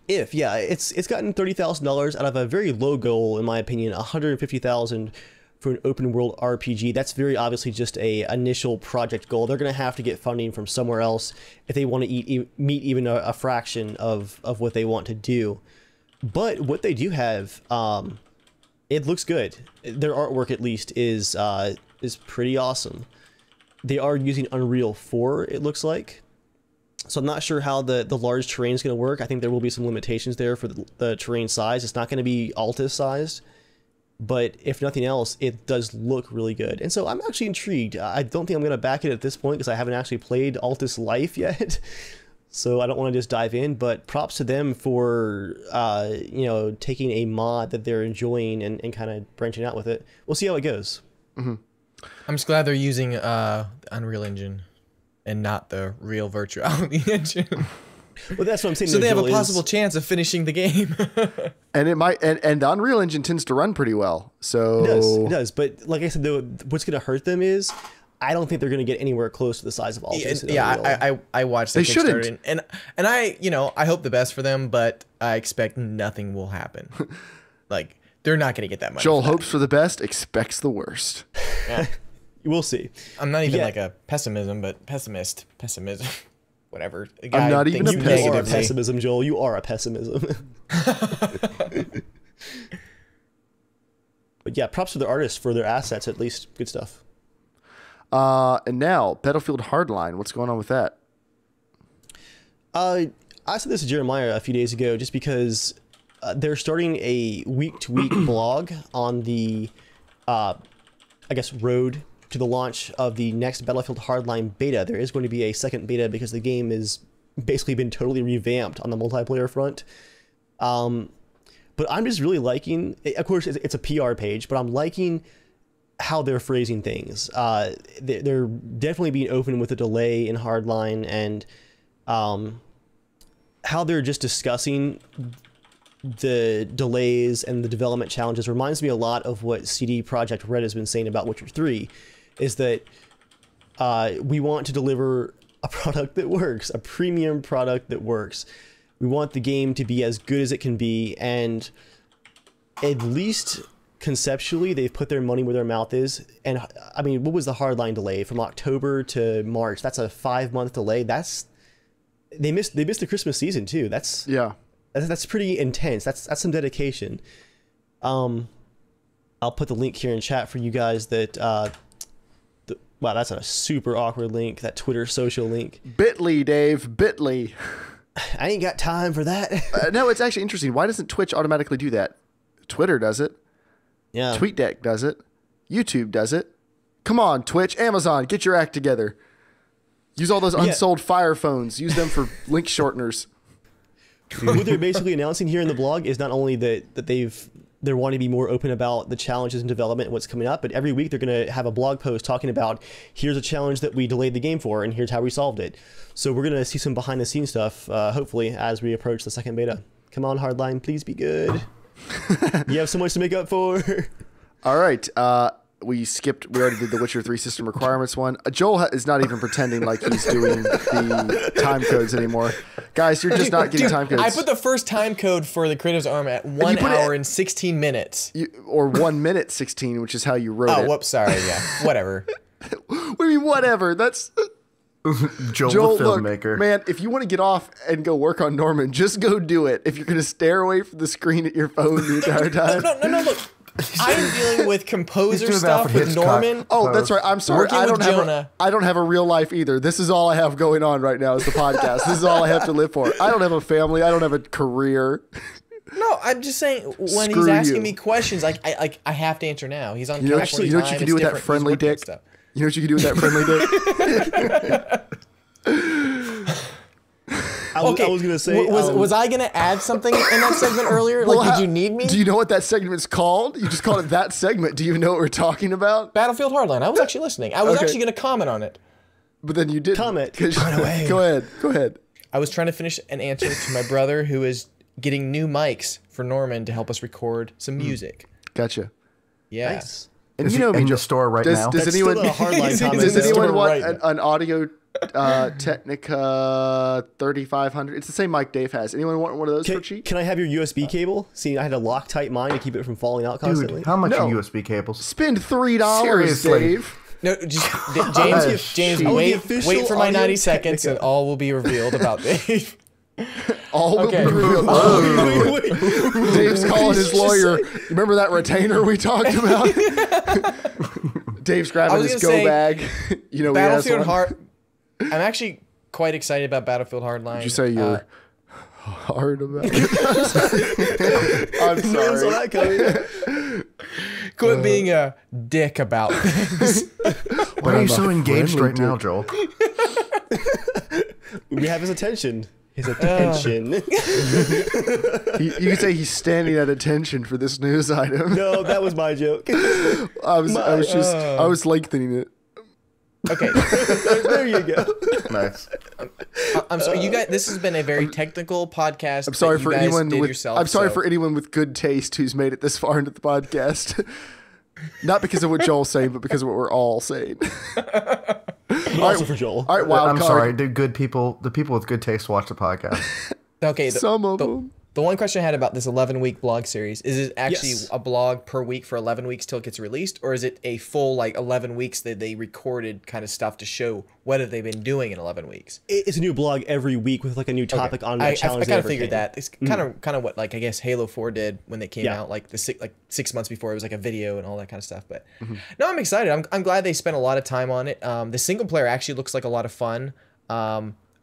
Yeah, it's gotten $30,000 out of a very low goal, in my opinion, $150,000 for an open world RPG. That's very obviously just a initial project goal. They're going to have to get funding from somewhere else if they want to meet even a fraction of what they want to do. But what they do have, it looks good. Their artwork, at least, is pretty awesome. They are using Unreal 4, it looks like. So I'm not sure how the large terrain is going to work. I think there will be some limitations there for the terrain size. It's not going to be Altis sized, but if nothing else, it does look really good. And so I'm actually intrigued. I don't think I'm going to back it at this point because I haven't actually played Altis Life yet. So I don't want to just dive in, but props to them for, taking a mod that they're enjoying and kind of branching out with it. We'll see how it goes. Mm-hmm. I'm just glad they're using the Unreal Engine and not the real virtuality engine. Well, that's what I'm saying. So they have a possible chance of finishing the game. And it might, and the Unreal Engine tends to run pretty well. So it does. But like I said, though, what's going to hurt them is I don't think they're going to get anywhere close to the size of Altis. Yeah, I watched the Kickstarter, and I hope the best for them, but I expect nothing will happen. Like, they're not going to get that money. Joel hopes for the best, expects the worst. Yeah. We'll see. I'm not even like a pessimism, pessimism, whatever. I'm not even a pessimist. You are a pessimism, Joel. You are a pessimism. But yeah, props to the artists for their assets, at least. Good stuff. And now, Battlefield Hardline. What's going on with that? I said this to Jeremiah a few days ago just because they're starting a week-to-week blog on the, road to the launch of the next Battlefield Hardline beta. There is going to be a second beta because the game has basically been totally revamped on the multiplayer front. But I'm just really liking, of course, it's a PR page, but I'm liking how they're phrasing things. They're definitely being open with a delay in Hardline, and how they're just discussing the delays and the development challenges reminds me a lot of what CD Projekt Red has been saying about Witcher 3, is that we want to deliver a product that works, a premium product that works. We want the game to be as good as it can be, and at least conceptually they've put their money where their mouth is. And I mean, what was the Hardline delay from October to March? That's a 5-month delay. They missed the Christmas season too. That's pretty intense. That's some dedication. I'll put the link here in chat for you guys. That wow, that's a super awkward link. That Twitter social link. Bitly, Dave. Bitly. I ain't got time for that. No, it's actually interesting. Why doesn't Twitch automatically do that? Twitter does it. Yeah. TweetDeck does it. YouTube does it. Come on, Twitch, Amazon, get your act together. Use all those unsold Fire phones. Use them for link shorteners. What they're basically announcing here in the blog is not only that they're wanting to be more open about the challenges in development and what's coming up, but every week they're going to have a blog post talking about here's a challenge that we delayed the game for and here's how we solved it. So we're going to see some behind the scenes stuff, hopefully, as we approach the second beta. Come on, Hardline, please be good. You have so much to make up for. All right. We already did the Witcher 3 system requirements one. Joel is not even pretending like he's doing the time codes anymore. Guys, you're just not getting time codes. I put the first time code for the Creative's ARMA at 1 hour and 16 minutes. Or 1 minute 16, which is how you wrote it. Oh, whoops, sorry, yeah. Whatever. What do you mean, whatever? That's... Joel the filmmaker. Look, man, if you want to get off and go work on Norman, just go do it. If you're going to stare away from the screen at your phone the entire time. No, look. I'm dealing with composer stuff with Norman. Oh, that's right. I'm sorry. I don't have a real life either. This is all I have going on right now is the podcast. This is all I have to live for. I don't have a family. I don't have a career. No, I'm just saying when he's asking me questions, I have to answer now. He's on you know what you can do with that friendly dick? You know what you can do with that friendly dick? I was going to say... Was I going to add something in that segment earlier? Well, did you need me? Do you know what that segment's called? You just called it that segment. Do you know what we're talking about? Battlefield Hardline. I was actually listening. I was actually going to comment on it. But then you didn't. Comment. Run away. Go ahead. I was trying to finish an answer to my brother who is getting new mics for Norman to help us record some music. Gotcha. Yeah. Nice. And is he in the store right now? Does anyone want an Audio Technica 3500? It's the same mic Dave has. Anyone want one of those for cheap? Can I have your USB cable? See, I had to Loctite mine to keep it from falling out constantly. Dude, how much are USB cables? Spend $3, Dave. No, just James, wait for my 90 seconds and all will be revealed about Dave. All will be revealed. Dave's calling his lawyer. Remember that retainer we talked about? Dave's grabbing his go bag. You know, Battlefield I'm actually quite excited about Battlefield Hardline. Did you say you're hard about it? I'm sorry. Quit being a dick about things. Why are you so engaged right now, Joel? We have his attention. His attention. You could say he's standing at attention for this news item. No, that was my joke. I was lengthening it. Okay. There you go. Nice. I'm sorry, you guys. This has been a very technical podcast. I'm sorry for anyone with good taste who's made it this far into the podcast. Not because of what Joel's saying, but because of what we're all saying. Also for Joel. All right, wild I'm card. sorry, the people with good taste watch the podcast. Okay, some of them. The one question I had about this 11-week blog series, is it actually a blog per week for 11 weeks till it gets released? Or is it a full 11 weeks that they recorded kind of stuff to show what have they been doing in 11 weeks? It's a new blog every week with a new topic on the challenge. I kind of figured that. It's kind of what I guess Halo 4 did when they came out, 6 months before. It was a video and all that kind of stuff. But no, I'm excited. I'm glad they spent a lot of time on it. The single player actually looks like a lot of fun.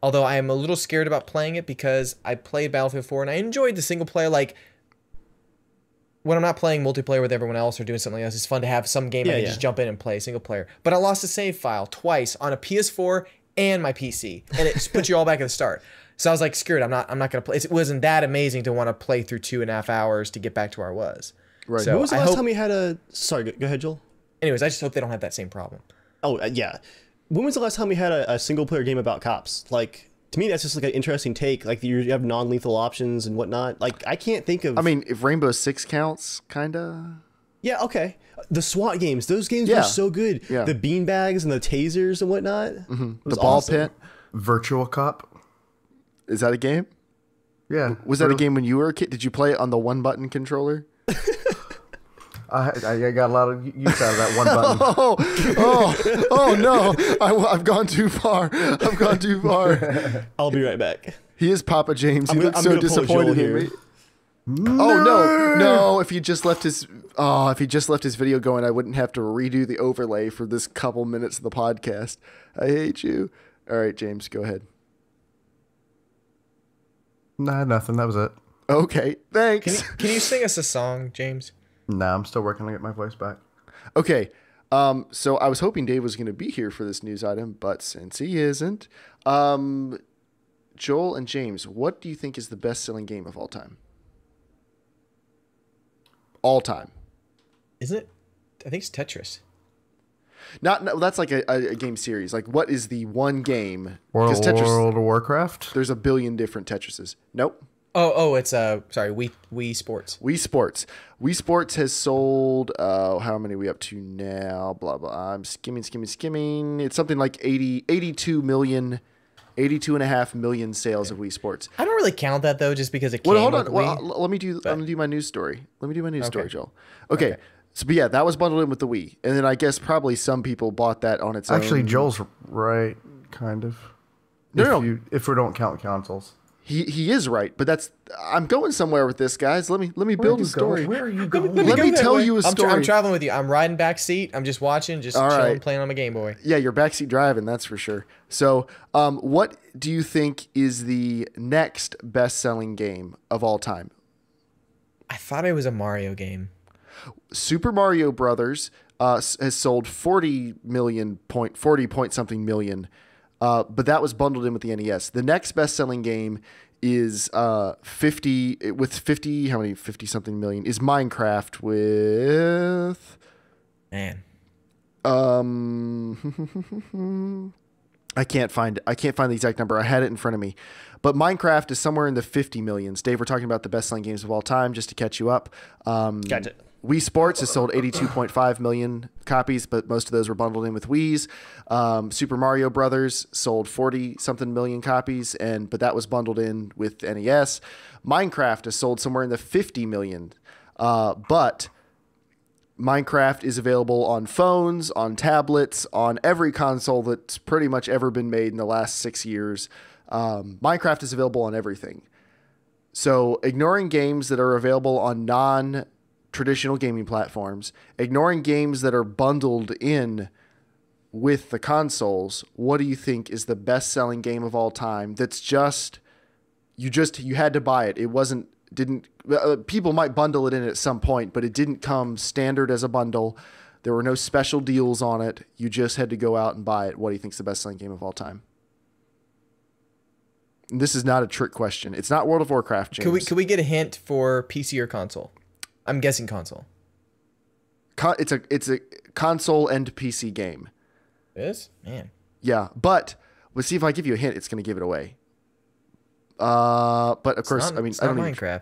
Although I am a little scared about playing it because I played Battlefield 4 and I enjoyed the single player. When I'm not playing multiplayer with everyone else or doing something else, it's fun to have some game I can just jump in and play single player. But I lost a save file twice on a PS4 and my PC, and it just puts you all back at the start. So I was like, screw it, I'm not gonna play. It wasn't that amazing to want to play through 2.5 hours to get back to where I was. Right. So when was the last time we had a? Sorry, go ahead, Joel. Anyways, I just hope they don't have that same problem. Oh yeah. When was the last time we had a single player game about cops? To me, that's just an interesting take. You have non-lethal options and whatnot. I can't think of. I mean, if Rainbow Six counts, kinda. Yeah. Okay. The SWAT games. Those games were so good. Yeah. The beanbags and the tasers and whatnot. The ball pit. Virtual Cop. Is that a game? Yeah. Was that a game when you were a kid? Did you play it on the 1-button controller? I got a lot of use out of that one button. Oh no! I've gone too far. I've gone too far. I'll be right back. He is Papa James. He looks I'm so gonna pull disappointed Joel in me. here. Oh no! If he just left his video going, I wouldn't have to redo the overlay for this couple minutes of the podcast. I hate you. All right, James, go ahead. Nah, nothing. That was it. Okay, thanks. Can you sing us a song, James? Nah, I'm still working to get my voice back. Okay, so I was hoping Dave was going to be here for this news item, but since he isn't, Joel and James, what do you think is the best-selling game of all time? All time. Is it? I think it's Tetris. No, that's like a game series. Like, what is the one game? World Tetris, of Warcraft? there's a billion different Tetrises. Nope. Oh, it's sorry, Wii Sports. Wii Sports. Wii Sports has sold, how many are we up to now? Blah, blah. I'm skimming. It's something like 82 million, 82.5 million sales of Wii Sports. I don't really count that though, just because it came Well, hold with on. Wii. Well, I'm gonna do my news story. Okay. Joel. Okay. So, but yeah, that was bundled in with the Wii. And then I guess probably some people bought that on its own. Actually, Joel's right, kind of. No. If we don't count consoles. He is right, but I'm going somewhere with this, guys. Let me build a story. Where are you going? Let me tell you a story. I'm traveling with you. I'm riding back seat. I'm just watching, just All chilling, right. playing on my Game Boy. Yeah, you're backseat driving, that's for sure. So, what do you think is the next best-selling game of all time? I thought it was a Mario game. Super Mario Brothers has sold 40 point something million, but that was bundled in with the NES. The next best-selling game is 50 something million is Minecraft with Man. I can't find the exact number. I had it in front of me. But Minecraft is somewhere in the 50 millions. Dave, we're talking about the best-selling games of all time, just to catch you up. Gotcha. Wii Sports has sold 82.5 million copies, but most of those were bundled in with Wii's. Super Mario Brothers sold 40-something million copies, but that was bundled in with NES. Minecraft has sold somewhere in the 50 million, but Minecraft is available on phones, on tablets, on every console that's pretty much ever been made in the last 6 years. Minecraft is available on everything. So ignoring games that are available on non-traditional gaming platforms, ignoring games that are bundled in with the consoles, what do you think is the best-selling game of all time that's you had to buy it? People might bundle it in at some point, but it didn't come standard as a bundle. There were no special deals on it. You just had to go out and buy it. What do you think is the best-selling game of all time? And this is not a trick question. It's not World of Warcraft, James. Could we get a hint for PC or console? I'm guessing console. It's a console and PC game. It is? Man. Yeah, but let's see if I give you a hint, it's going to give it away. But of course, I mean, it's not Minecraft.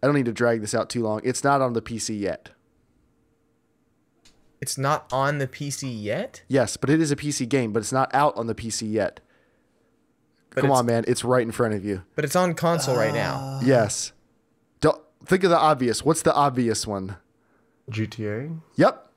I don't need to drag this out too long. It's not on the PC yet. It's not on the PC yet? Yes, but it is a PC game, but it's not out on the PC yet. But Come on, man. It's right in front of you. But it's on console right now. Yes. Don't think of the obvious. What's the obvious one? GTA? Yep.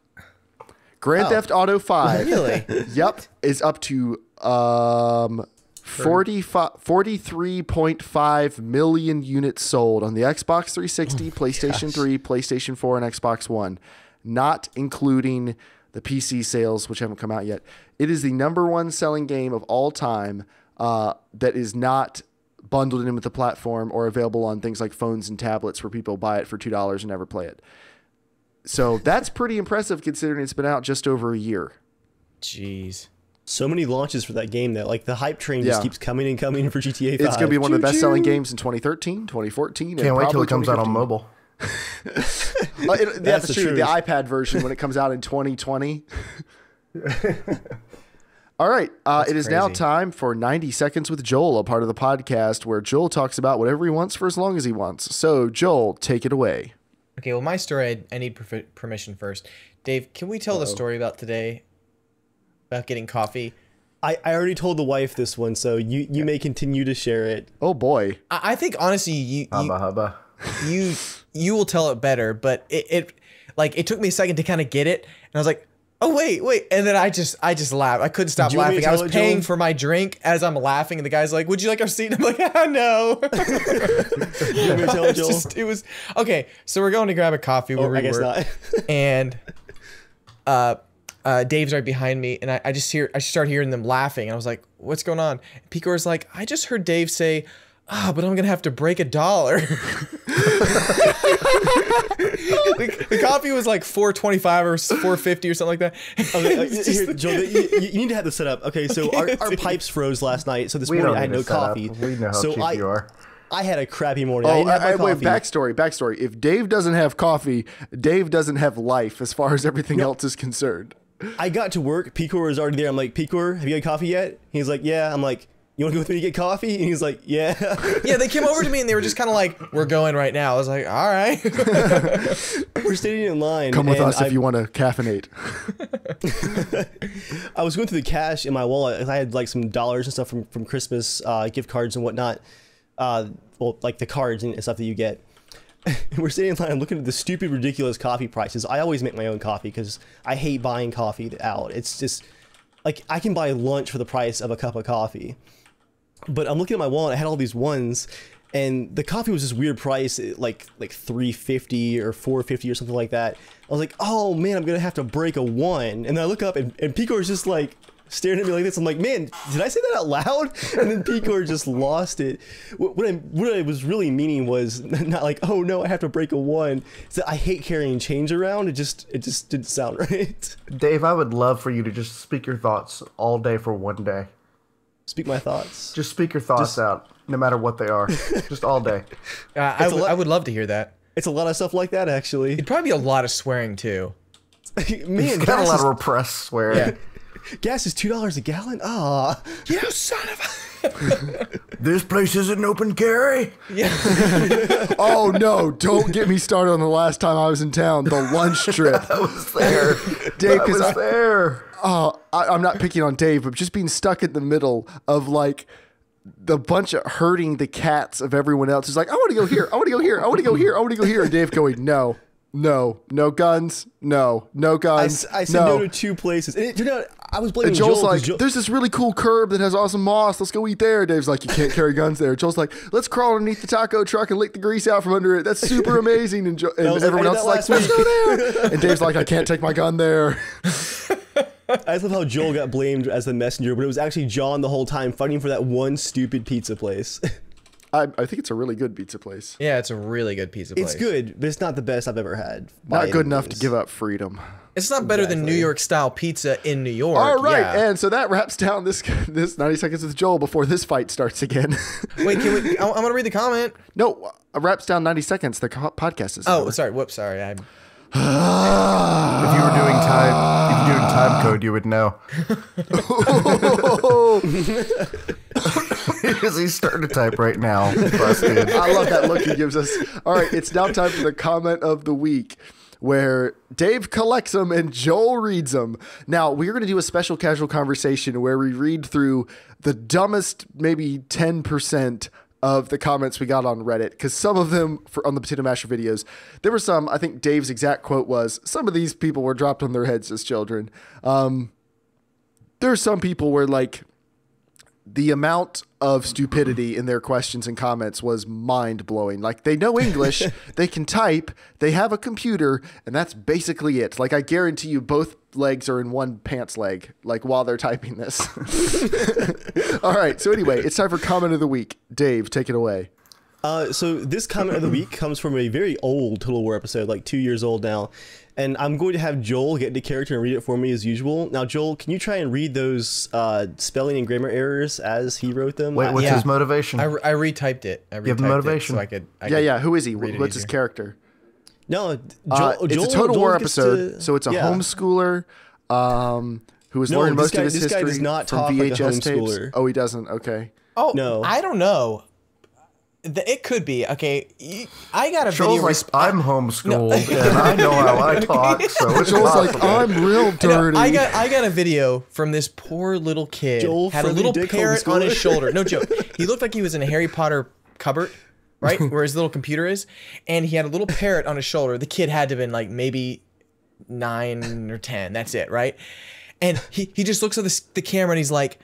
Grand Theft Auto 5. Really? Yep. Is up to 43.5 million units sold on the Xbox 360, PlayStation 3, PlayStation 4, and Xbox One. Not including the PC sales, which haven't come out yet. It is the number one selling game of all time that is not bundled in with the platform or available on things like phones and tablets where people buy it for $2 and never play it. So that's pretty impressive considering it's been out just over a year. Jeez. So many launches for that game that like the hype train just keeps coming and coming for GTA 5. It's going to be one of the best-selling games in 2013, 2014. Can't wait till it comes out on mobile. That's true. The iPad version when it comes out in 2020. All right. It is now time for 90 Seconds with Joel, a part of the podcast where Joel talks about whatever he wants for as long as he wants. So, Joel, take it away. Okay, well, my story, I need permission first. Dave, can we tell the story about today? About getting coffee? I already told the wife this one, so you may continue to share it. Oh, boy. I think, honestly, Hubba hubba. you will tell it better, but it like it took me a second to kind of get it, and I was like, oh wait, and then I just laughed. I couldn't stop laughing. I was paying for my drink as I'm laughing, and the guy's like, "Would you like our seat?" And I'm like, "Ah, no." You want me to tell Joel? It was okay. So we're going to grab a coffee. Where we I guess were, not. and Dave's right behind me, and I start hearing them laughing, and I was like, "What's going on?" And Picor's like, "I just heard Dave say, but I'm gonna have to break $1." The coffee was like $4.25 or $4.50 or something like that. Okay, here, Joel, you need to have this set up. Okay, so our pipes froze last night, so this morning I had no coffee. We know how so cheap you are. I had a crappy morning. Oh, I didn't have my wait, coffee. backstory. If Dave doesn't have coffee, Dave doesn't have life as far as everything else is concerned. I got to work. Picor was already there. I'm like, Picor, have you had coffee yet? He's like, yeah. I'm like, you want to go with me to get coffee? And he's like, yeah. Yeah, they came over to me and they were just kind of like, we're going right now. I was like, all right. We're standing in line. Come with us if you want to caffeinate. I was going through the cash in my wallet. I had like some dollars and stuff from Christmas, gift cards and whatnot. Well, like the cards and stuff that you get. We're sitting in line looking at the stupid, ridiculous coffee prices. I always make my own coffee because I hate buying coffee out. It's just like I can buy lunch for the price of a cup of coffee. But I'm looking at my wallet. I had all these ones, and the coffee was this weird price, like $3.50 or $4.50 or something like that. I was like, oh man, I'm gonna have to break a one. And then I look up, and Picor's just like staring at me like this. I'm like, man, did I say that out loud? And then Picor just lost it. What I was really meaning was not like, oh no, I have to break a one. It's that I hate carrying change around. It just didn't sound right. Dave, I would love for you to just speak your thoughts all day for one day. Speak my thoughts. Just speak your thoughts out, no matter what they are. Just all day. I would love to hear that. It's a lot of stuff like that, actually. It'd probably be a lot of swearing too. Man, Got a lot of repressed swearing. Yeah. Gas is $2 a gallon? Ah. You son of a... This place isn't open carry. Yeah. Oh no! Don't get me started on the last time I was in town. The lunch trip. I was there. Dave, I was there. Oh, I'm not picking on Dave, but just being stuck in the middle of like the bunch of herding the cats of everyone else. Is like, I want to go here. I want to go here. I want to go here. I want to go here. And Dave going, no guns. No guns. I said no to 2 places. And it turned out I was blaming and Joel's Joel. like, there's this really cool curb that has awesome moss. Let's go eat there. Dave's like, you can't carry guns there. Joel's like, let's crawl underneath the taco truck and lick the grease out from under it. That's super amazing. And everyone else is like, let's go there. And Dave's like, I can't take my gun there. I just love how Joel got blamed as the messenger, but it was actually John the whole time fighting for that one stupid pizza place. I think it's a really good pizza place. Yeah, it's a really good pizza place. It's good, but it's not the best I've ever had. Not good enough to give up freedom. It's not better than New York style pizza in New York. All right, yeah. and so that wraps down this 90 seconds with Joel before this fight starts again. Wait, can we? I'm gonna read the comment. No, wraps down 90 seconds. The podcast is Oh, over. sorry. Whoops. Sorry. I'm. If you were doing time code, you would know. He's starting to type right now. Busted. I love that look he gives us. All right, it's now time for the comment of the week, where Dave collects them and Joel reads them. Now, we're going to do a special casual conversation where we read through the dumbest, maybe 10% of the comments we got on Reddit, because some of them on the Potato Masher videos, there were some, I think Dave's exact quote was, some of these people were dropped on their heads as children. There are some people where like the amount of stupidity in their questions and comments was mind-blowing. Like, they know English, they can type, they have a computer, and that's basically it. Like, I guarantee you both legs are in one pants leg, like, while they're typing this. All right, so anyway, it's time for comment of the week. Dave, take it away. So this comment of the week comes from a very old Total War episode, like 2 years old now. And I'm going to have Joel get into character and read it for me as usual. Now, Joel, can you try and read those spelling and grammar errors as he wrote them? Wait, what's his motivation? I retyped it. I Give him retyped motivation. it so I could. Yeah. Who is he? What's his character? No, It's a Total War episode, so it's a homeschooler who has learned most of his history does not from talk like a VHS tapes. homeschooler. Oh, he doesn't? Okay. Oh, No. I don't know. It could be. Okay, I got a Joel's video. like, I'm homeschooled and I know how I talk, so it's Joel's like, possible. I'm real dirty. I got a video from this poor little kid. Joel had a Friendly little Dick parrot on his homeschooler. shoulder. No joke. He looked like he was in a Harry Potter cupboard, right, where his little computer is, and he had a little parrot on his shoulder. The kid had to have been like maybe 9 or 10. That's it, right? And he just looks at the camera and he's like,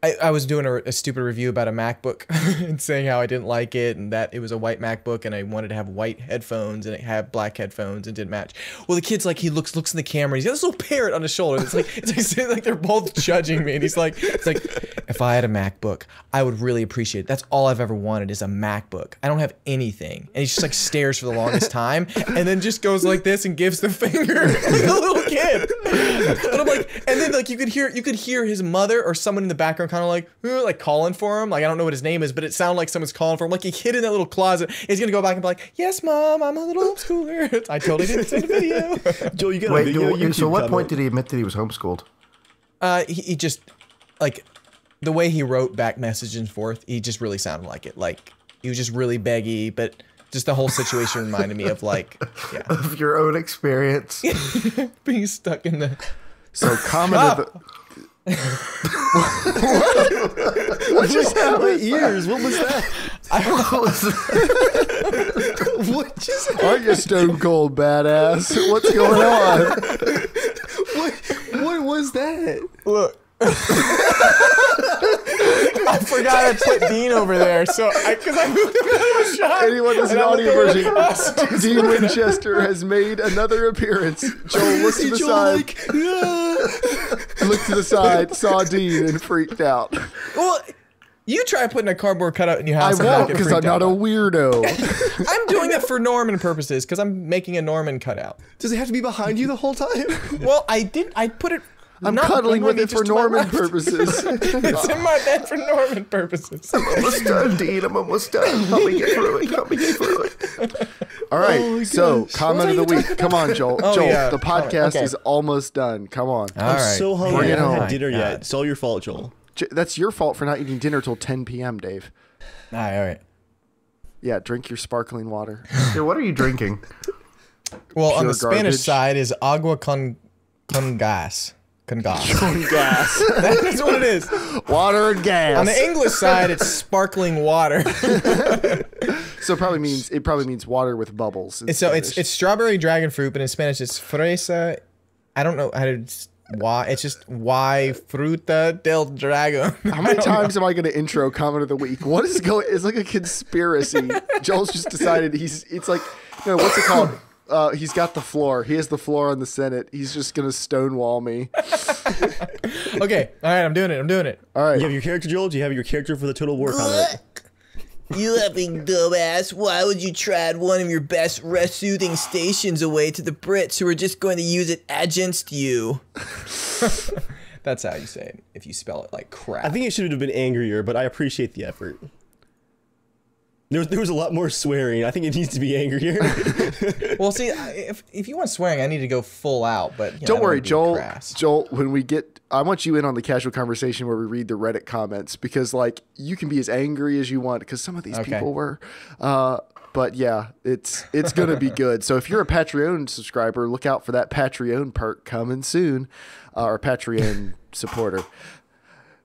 I was doing a stupid review about a MacBook and saying how I didn't like it and that it was a white MacBook and I wanted to have white headphones and it had black headphones and didn't match. Well, the kid's like, he looks in the camera. He's got this little parrot on his shoulder. It's like they're both judging me. And it's like, if I had a MacBook, I would really appreciate it. That's all I've ever wanted is a MacBook. I don't have anything. And he just like stares for the longest time and then just goes like this and gives the finger like a little kid. But I'm like, and then like you could hear his mother or someone in the background kind of like calling for him. Like, I don't know what his name is, but it sounded like someone's calling for him. Like a kid in that little closet is gonna go back and be like, "Yes, mom, I'm a little homeschooler." I totally didn't say the video. Joel, you got a video. Wait, so what point did he admit that he was homeschooled? He just like the way he wrote back message and forth. He just really sounded like it. Like he was just really beggy, but just the whole situation reminded me of like, yeah, of your own experience being stuck in the. So comment. What just happened? My ears. What was that? What just happened? Aren't you stone cold badass? What's going on? What was that? Look. I forgot I put Dean over there, so because I moved him out of the shot. Anyone who's an audio version, Dean Winchester has made another appearance. Joel looked to the side. Looked to the side, saw Dean, and freaked out. Well, you try putting a cardboard cutout in your house. I won't, because I'm not a weirdo. I'm doing it for Norman purposes, because I'm making a Norman cutout. Does it have to be behind you the whole time? Well, I put it. I'm cuddling with it for Norman purposes. It's in my bed for Norman purposes. I'm almost done, Dean. I'm almost done. Help me get through it. All right, so comment of the week. Come on, Joel. Oh, Joel, yeah. the podcast Okay. is almost done. Come on. All I'm right. so hungry. Bring I it haven't home. had dinner yet. God. It's all your fault, Joel. That's your fault for not eating dinner till 10 p.m., Dave. All right. Yeah, drink your sparkling water. Here, what are you drinking? Well, on Pure the Spanish garbage. side is agua con gas. Con gas. Gas. That's what it is. Water and gas. On the English side, it's sparkling water. So it probably means water with bubbles. in So Spanish. it's strawberry dragon fruit, but in Spanish it's fresa. I don't know how to why. It's just why fruta del dragon. How many times am I going to intro comment of the week? What is going? It's like a conspiracy. Joel's just decided it's like, what's it called? He's got the floor. He has the floor on the Senate. He's just going to stonewall me. Okay, all right, I'm doing it. All right. You have your character, Joel? Do you have your character for the Total War comment? You effing dumbass. Why would you trade one of your best rest-soothing stations away to the Brits who are just going to use it against you? That's how you say it if you spell it like crap. I think it should have been angrier, but I appreciate the effort. There was a lot more swearing. I think it needs to be angrier. Well, see, if you want swearing, I need to go full out. But Don't worry, Joel. Joel, when we get, I want you in on the casual conversation where we read the Reddit comments, because like you can be as angry as you want, because some of these people were. But yeah, it's gonna be good. So if you're a Patreon subscriber, look out for that Patreon perk coming soon, or Patreon supporter.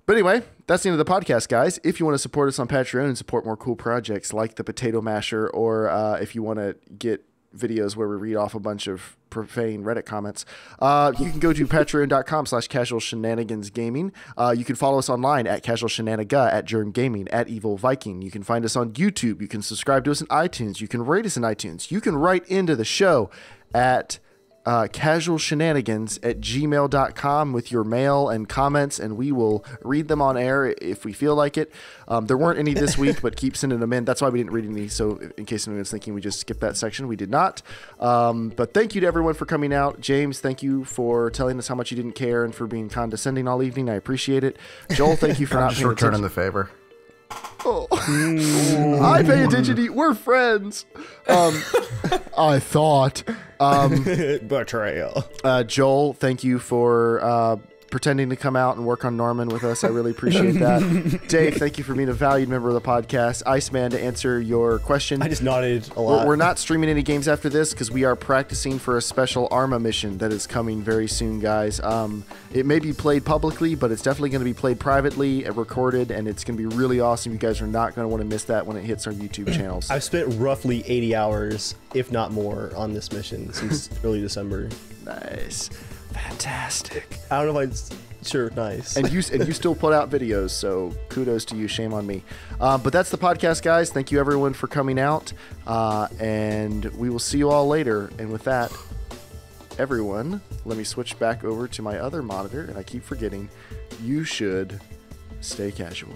But anyway, that's the end of the podcast, guys. If you want to support us on Patreon and support more cool projects like the Potato Masher, or if you want to get videos where we read off a bunch of profane Reddit comments, you can go to patreon.com/casualshenanigansgaming. You can follow us online at casualshenaniga, at Germ Gaming, at Evil Viking. You can find us on YouTube. You can subscribe to us in iTunes. You can rate us in iTunes. You can write into the show at casualshenanigans@gmail.com with your mail and comments, and we will read them on air if we feel like it. There weren't any this week, but keep sending them in. That's why we didn't read any, so in case anyone's thinking we just skipped that section, we did not. But thank you to everyone for coming out. James, thank you for telling us how much you didn't care and for being condescending all evening. I appreciate it. Joel, thank you for not just paying returning attention. the favor. Oh. I pay attention to you. We're friends. I thought. Betrayal. Joel, thank you for pretending to come out and work on Norman with us. I really appreciate that. Dave, thank you for being a valued member of the podcast. Iceman, to answer your question. I just nodded a lot. We're not streaming any games after this because we are practicing for a special ARMA mission that is coming very soon, guys. It may be played publicly, but it's definitely going to be played privately and recorded, and it's going to be really awesome. You guys are not going to want to miss that when it hits our YouTube channels. I've spent roughly 80 hours, if not more, on this mission since early December. Nice. Fantastic. I don't know if sure, nice. And you still put out videos, so kudos to you. Shame on me. But that's the podcast, guys. Thank you, everyone, for coming out. And we will see you all later. And with that, everyone, let me switch back over to my other monitor, and I keep forgetting, you should stay casual.